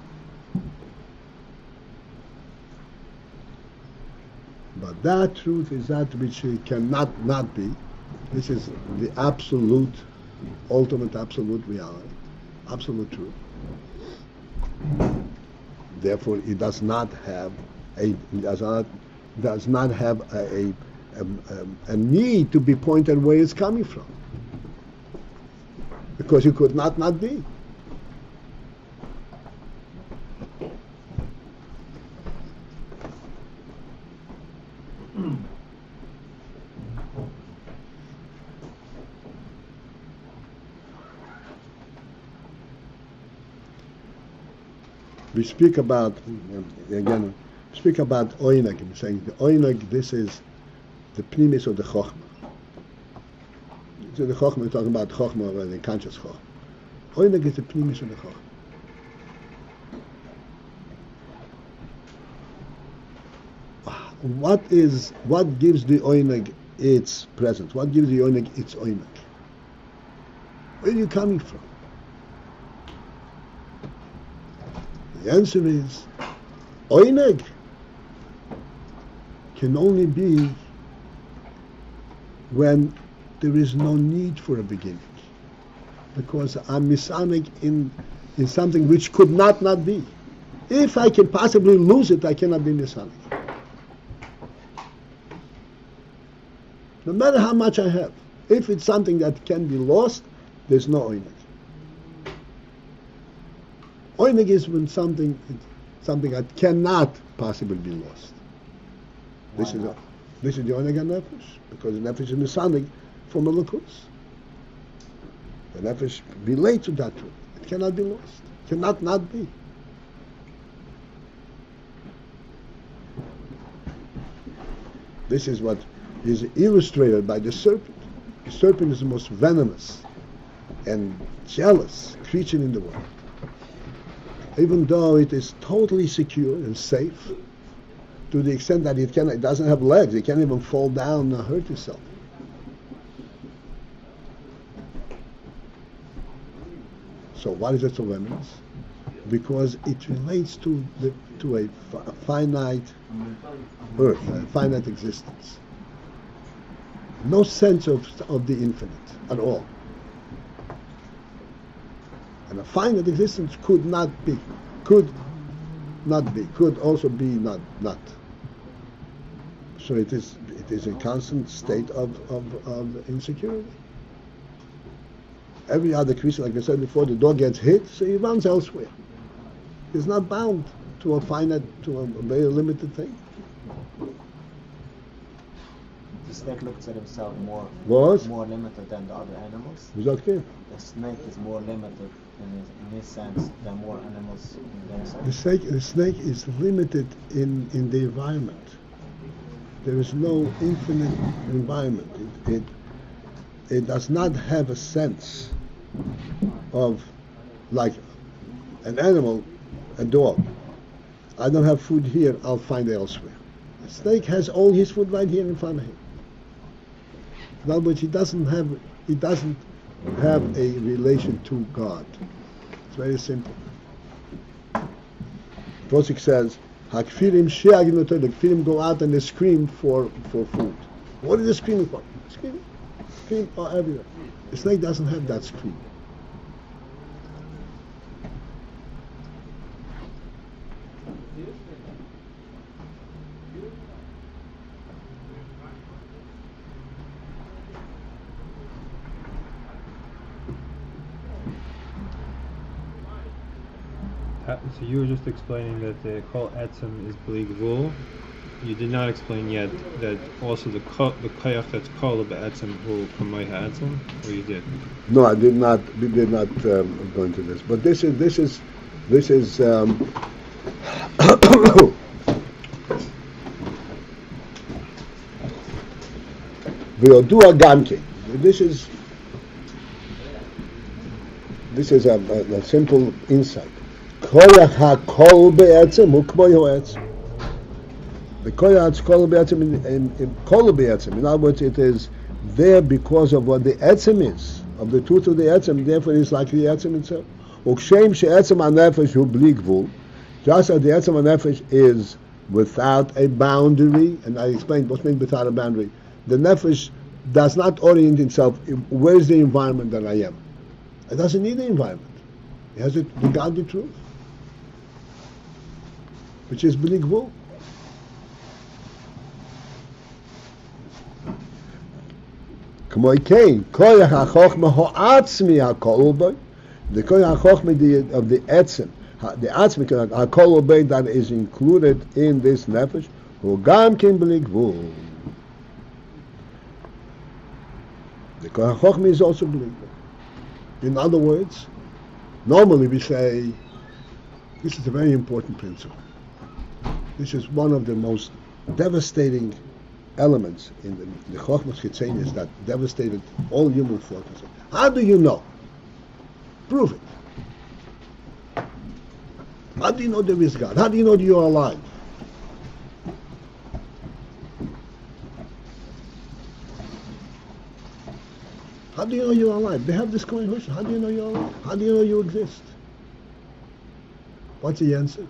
But that truth is that which cannot not be. This is the absolute, ultimate absolute reality, absolute truth. Therefore, it does not have a need to be pointed where it's coming from, because it could not be. We speak about, again, Oyinag. I'm saying the Oyinag, this is the pnimis of the chochmah. So the chochmah, we're talking about chochmah, or the conscious chochmah. Oyinag is the pnimis of the chochmah. What gives the Oyinag its presence? What gives the Oyinag its Oyinag? Where are you coming from? The answer is, Oyinag can only be when there is no need for a beginning, because I'm misanig in something which could not be. If I can possibly lose it, I cannot be misanig. No matter how much I have, if it's something that can be lost, there's no Oyinag. Oyinag is when something that cannot possibly be lost. This is the Oyinag nefesh, because the nefesh is misanig from a lukus. The nefesh relates to that truth. It cannot be lost. It cannot not be. This is what is illustrated by the serpent. The serpent is the most venomous and jealous creature in the world. Even though it is totally secure and safe, to the extent that it doesn't have legs, it can't even fall down and hurt itself. So why is it so venomous? Because it relates to a finite earth, a finite existence. No sense of the infinite at all. And a finite existence could also be not. So it is a constant state of insecurity. Every other creature, like I said before, the dog gets hit, so he runs elsewhere. He's not bound to a very limited thing. The snake looks at himself more limited than the other animals. Exactly. The snake is more limited in his sense than more animals in their sense. The snake is limited in the environment. There is no infinite environment. It does not have a sense of, like an animal, a dog. I don't have food here, I'll find it elsewhere. The snake has all his food right here in front of him. In other words, he doesn't have a relation to God. It's very simple. Tosik says, "Hakfirim she'agim the kfirim go out and they scream for food. What are they screaming for? Scream everywhere. The snake doesn't have that scream. So you were just explaining that the kol etzem is blig wool. You did not explain yet that also the koyach that's kol be'etzem will kamay ha'etzem, or you did? No, I did not. We did not go into this. But this is V'yodua gamke. This is a simple insight. Koyach ha'kol be'etzem hu k'moy ha'etzem. The koyach kol be'etzem in kol be'etzem. In other words, it is there because of what the etzem is, of the truth of the etzem. Therefore, it is like the etzem itself. Ukshem she'etzem hanefesh hu bli gvul. Just as the etzem hanefesh is without a boundary, and I explained what means without a boundary. The nefesh does not orient itself. Where is the environment that I am? It doesn't need the environment. It has it, the godly truth, which is bli gvul. כמו כן, koyach ha-chochmah ho-atzmi ha-kol ubay. The koyach ha-chochmah of the etzem, the atzmi ha-kol ubay that is included in this nefesh, hu gam ken bli gvul. The koyach ha-chochmah is also bli gvul. In other words, normally we say, this is a very important principle. This is one of the most devastating elements in the chochmah chitzenius that devastated all human thought. How do you know? Prove it. How do you know there is God? How do you know that you are alive? How do you know you are alive? They have this coin question. How do you know you are alive? How do you know you exist? What's the answer?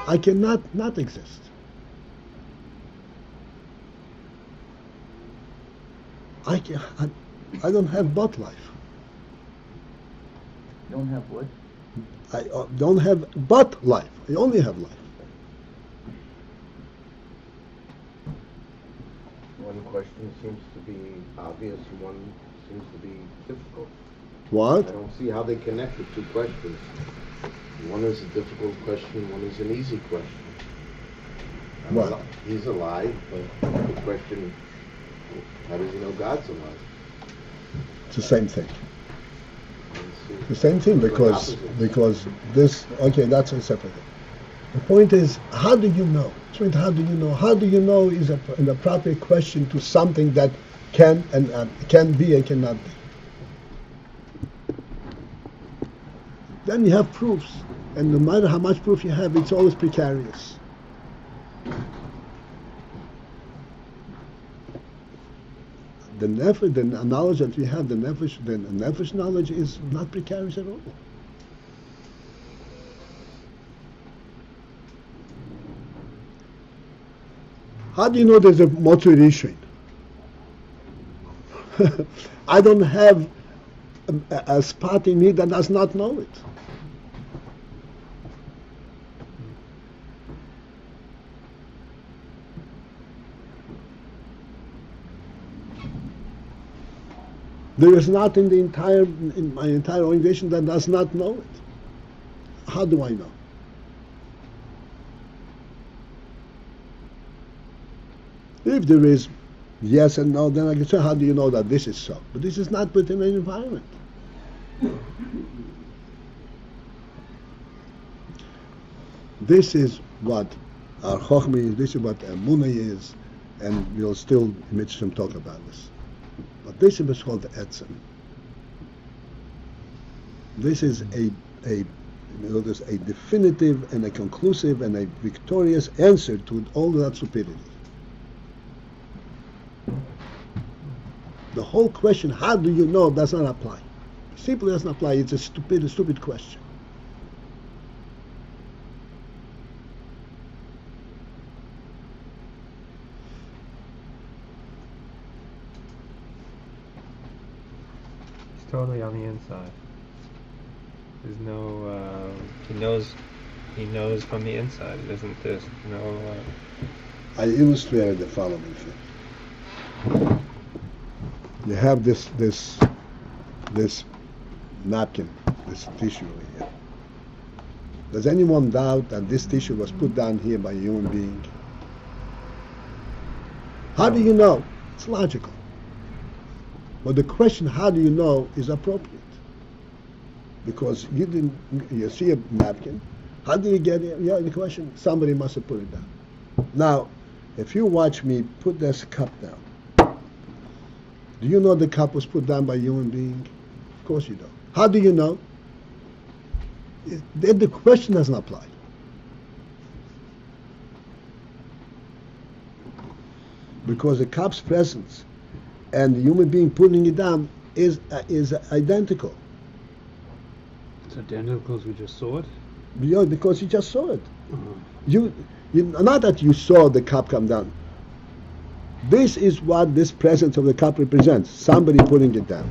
I cannot not exist. I don't have but life. You don't have what? I don't have but life. I only have life. One question seems to be obvious and one seems to be difficult. What? I don't see how they connect the two questions. One is a difficult question, one is an easy question. What? He's alive, but the question, how does he know God's alive? It's the same thing. The same thing because this, okay, that's a separate thing. The point is, how do you know? How do you know? How do you know is an appropriate question to something that can be and cannot be. Then you have proofs, and no matter how much proof you have, it's always precarious. The knowledge that we have, the nefesh knowledge is not precarious at all. How do you know there's a motor rishon? I don't have a spot in me that does not know it. There is not in my entire organization that does not know it. How do I know? If there is yes and no, then I can say, how do you know that this is so? But this is not within an environment. This is what our chochmah is, this is what emunah is, and we'll still Mitzvah talk about this. But this is called the etzem. This is a definitive and a conclusive and a victorious answer to all that stupidity. The whole question, how do you know, does not apply. Simply doesn't apply. It's a stupid question. It's totally on the inside. There's no. He knows from the inside. It isn't this. No. I illustrated the following thing. You have this napkin, this tissue here. Does anyone doubt that this tissue was put down here by a human being? How do you know? It's logical. But the question, how do you know, is appropriate. Because you see a napkin, how did you get it? Yeah, the question, somebody must have put it down. Now, if you watch me put this cup down, do you know the cup was put down by a human being? Of course you don't. How do you know? The question doesn't apply. because the cup's presence and the human being putting it down is identical. It's identical because we just saw it. Yeah, because you just saw it. You not that you saw the cup come down. This is what this presence of the cup represents. Somebody putting it down.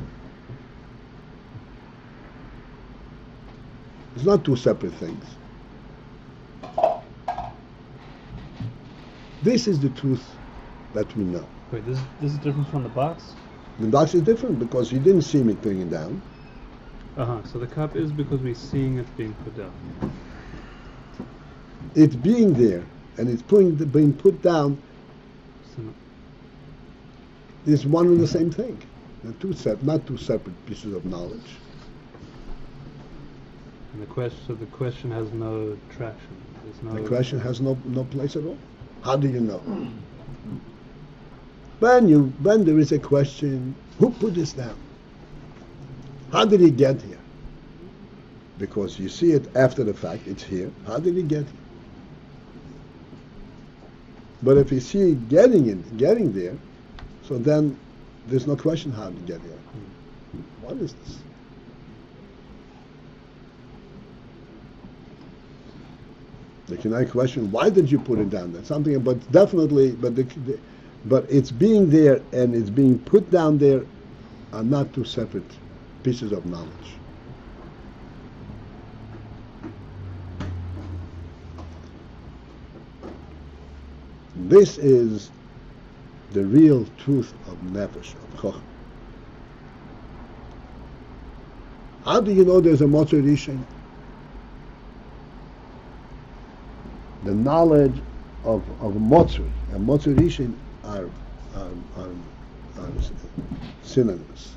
It's not two separate things. This is the truth that we know. Wait, this is different from the box? The box is different because you didn't see me putting it down. So the cup is because we're seeing it being put down. It's being there and it's being put down is one and the same thing. Not two separate pieces of knowledge. And the question has no traction. The question has no place at all. How do you know? When there is a question, who put this down? How did it get here? Because you see it after the fact, it's here. How did it get here? But if you see it getting there, so then there's no question how to get here. What is this? They can question, why did you put it down there? Something, but definitely, but it's being there and it's being put down there are not two separate pieces of knowledge. This is the real truth of nefesh, of chochmah. How do you know there's a motzei rishon? The knowledge of motzei and motzei rishon are synonymous.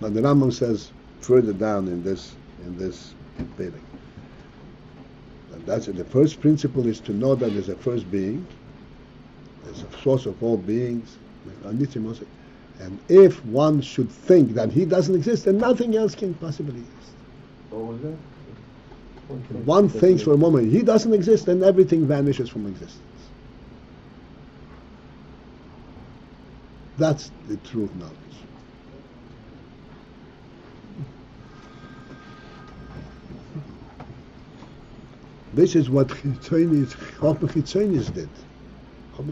Now the Rambam says further down in this building. That's it. The first principle is to know that there's a first being, there's a source of all beings, and if one should think that he doesn't exist, then nothing else can possibly exist. What was that? One thinks for a moment he doesn't exist, then everything vanishes from existence. That's the true knowledge. This is what chochmah chitzonis did.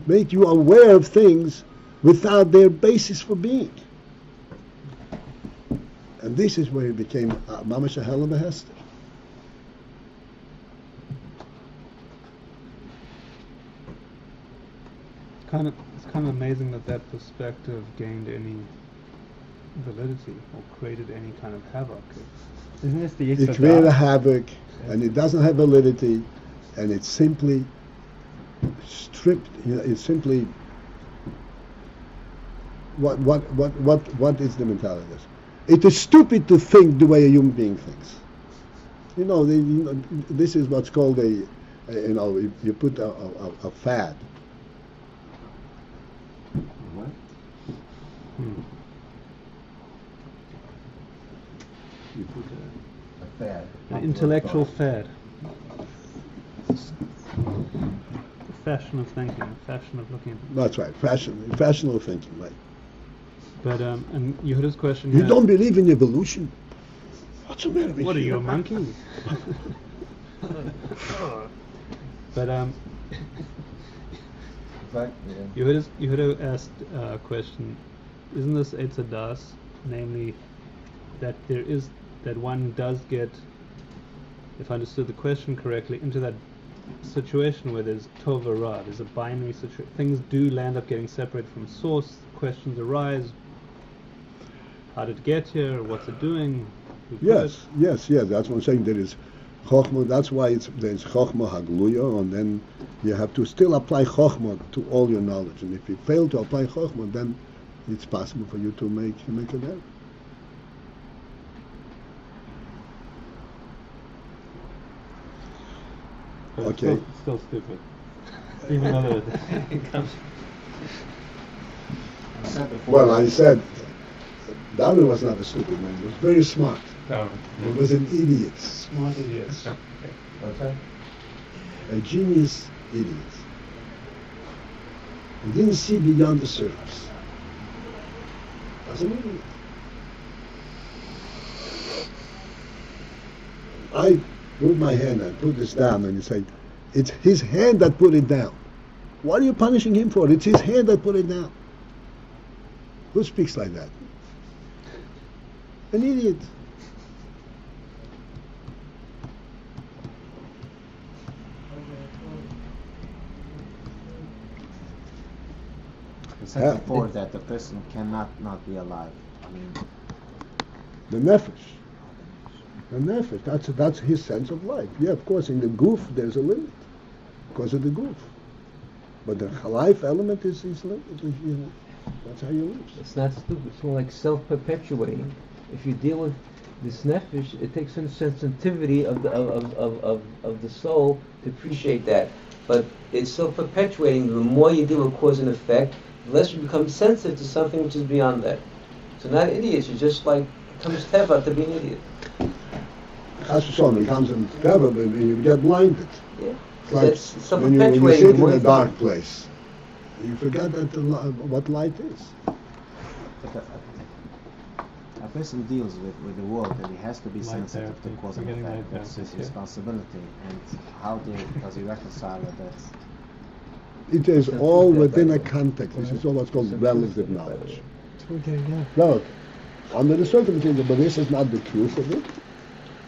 Make you aware of things without their basis for being. And this is where it became mamash ha'hela v'hester. It's kind of amazing that perspective gained any validity or created any kind of havoc. Isn't this the It created a havoc, and it doesn't have validity, and it's simply stripped. It's simply what is the mentality? It is stupid to think the way a human being thinks. This is what's called you put a fad. What? You put a fad. An intellectual fad. A fashion of thinking, a fashion of looking. That's right, fashionable thinking, right. But and you heard his question. You don't believe in evolution? What's the matter with you? What are you, a monkey? But you heard her asked a question. Isn't this etzadas, namely that one does get, if I understood the question correctly, into that situation where there's tov or ra, there's a binary situation. Things do land up getting separated from source. Questions arise. How did it get here? What's it doing? Yes. That's what I'm saying. There is chochmah. That's why there's chochmah hagluya, and then you have to still apply chochmah to all your knowledge. And if you fail to apply chochmah, then it's possible for you to make an error. But Okay. It's still stupid. Even though it comes. Well, I said Darwin was not a stupid man. He was very smart. No. He was an idiot. Smart idiots. What's that? A genius idiot. He didn't see beyond the surface. That's an idiot. I put my hand and put this down, and you say, it's his hand that put it down. What are you punishing him for? It's his hand that put it down. Who speaks like that? An idiot. You said before that the person cannot not be alive. I mean, The nefesh. The nefesh. That's his sense of life. Yeah, of course, in the goof there's a limit because of the goof. But the life element is limited. You know, that's how you live. It's not stupid. It's more like self-perpetuating. If you deal with this nefesh, it takes some sensitivity of the soul to appreciate that. But it's self-perpetuating. The more you deal with cause and effect, the less you become sensitive to something which is beyond that. So not idiots. You're just like comes teva to be an idiot. Chas v'shalom, comes in teva, and you get blinded. Yeah. Like It's when you self-perpetuating. sit in a dark place, you forget that what light is. but a person deals with the world, and he has to be Light sensitive to therapy. cause and We're getting effect. light That's his therapy, yeah. responsibility. And how does he reconcile with that? It is all within a context. This is all what's called relative knowledge. Relative. Under the circumstances, but this is not the truth of it.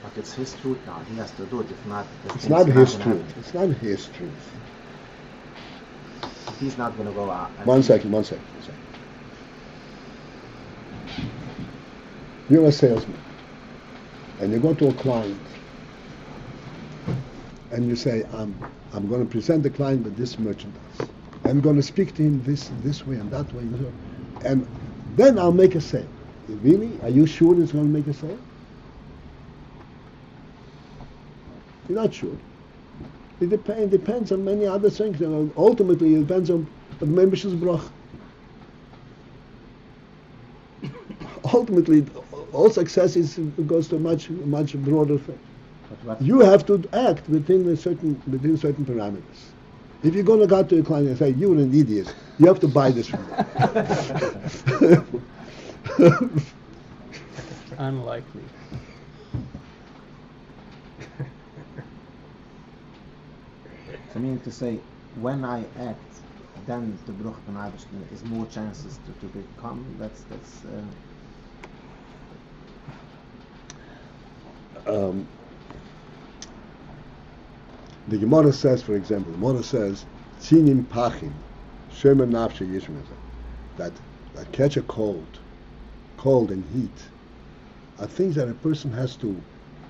But it's his truth now. He has to do it. If not, the It's thing's not his gonna truth. happen. It's not his truth. He's not going to go out. One second. You're a salesman, and you go to a client, and you say, I'm going to present the client with this merchandise. I'm going to speak to him this way and that way, and then I'll make a sale. Really? Are you sure it's going to make a sale? You're not sure. It depends on many other things. You know, ultimately, it depends on the membership's brach. Ultimately, all success goes to a much broader thing. You have to act within certain parameters. If you're going to go to a client and say, you're an idiot, you have to buy this from me. Unlikely. I mean to say, when I act, then the bruch is more chances to become. That's The Gemara says, for example, "Tzinim pachim, shem nafshe yishmezah," that catch a cold and heat, are things that a person has to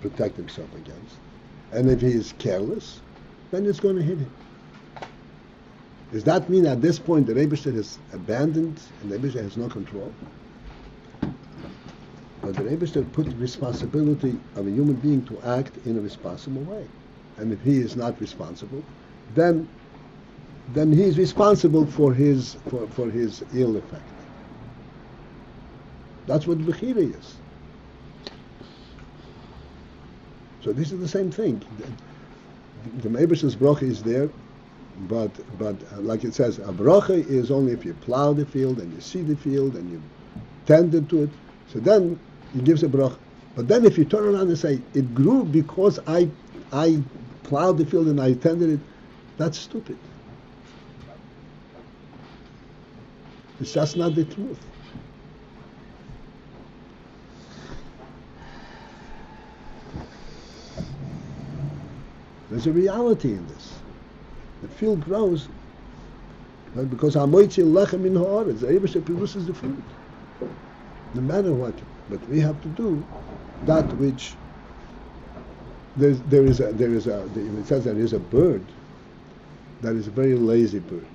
protect himself against. And if he is careless, then it's going to hit him. Does that mean at this point the Rebbe has abandoned and the Rebbe has no control? But the Rebbe put the responsibility of a human being to act in a responsible way. And if he is not responsible, then he is responsible for his ill effect. That's what Bechira is. So this is the same thing. The Meibus's bracha is there, but like it says, a bracha is only if you plow the field and you see the field and you tended to it. So then he gives a bracha. But then if you turn around and say it grew because I plowed the field and I tended it, that's stupid. It's just not the truth. There's a reality in this. The field grows, but because Amoitzi lechem in ha'aretz, the Rebbe produces the food. No matter what, but we have to do that which it says there is a bird that is a very lazy bird,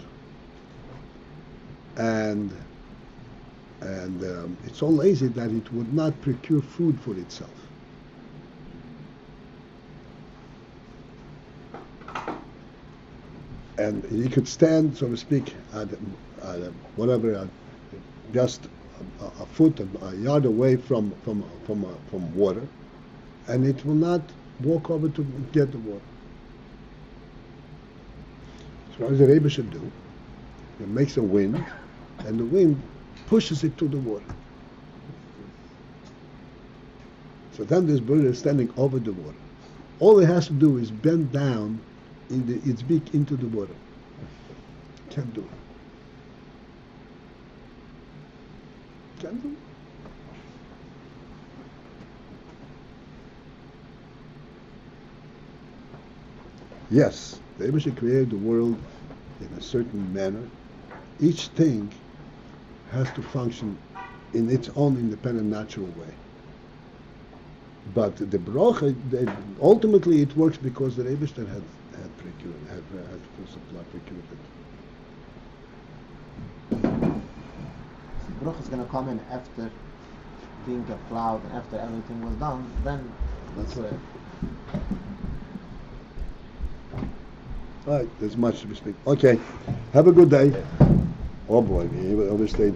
and it's so lazy that it would not procure food for itself. And he could stand, so to speak, just a foot, a yard away from water, and it will not walk over to get the water. So what the Rebbe should do It makes a wind, and the wind pushes it to the water. So then this bird is standing over the water. All it has to do is bend down in its beak into the water. Can't do it. Can't do it. Yes, the Rebbe created the world in a certain manner. Each thing has to function in its own independent, natural way. But the bracha, ultimately, it works because the Rebbe had full supply procured it. The bracha is going to come in after being a cloud, and after everything was done. Then that's right. All right, there's much to be speak. Okay, have a good day. Oh boy, we overstayed.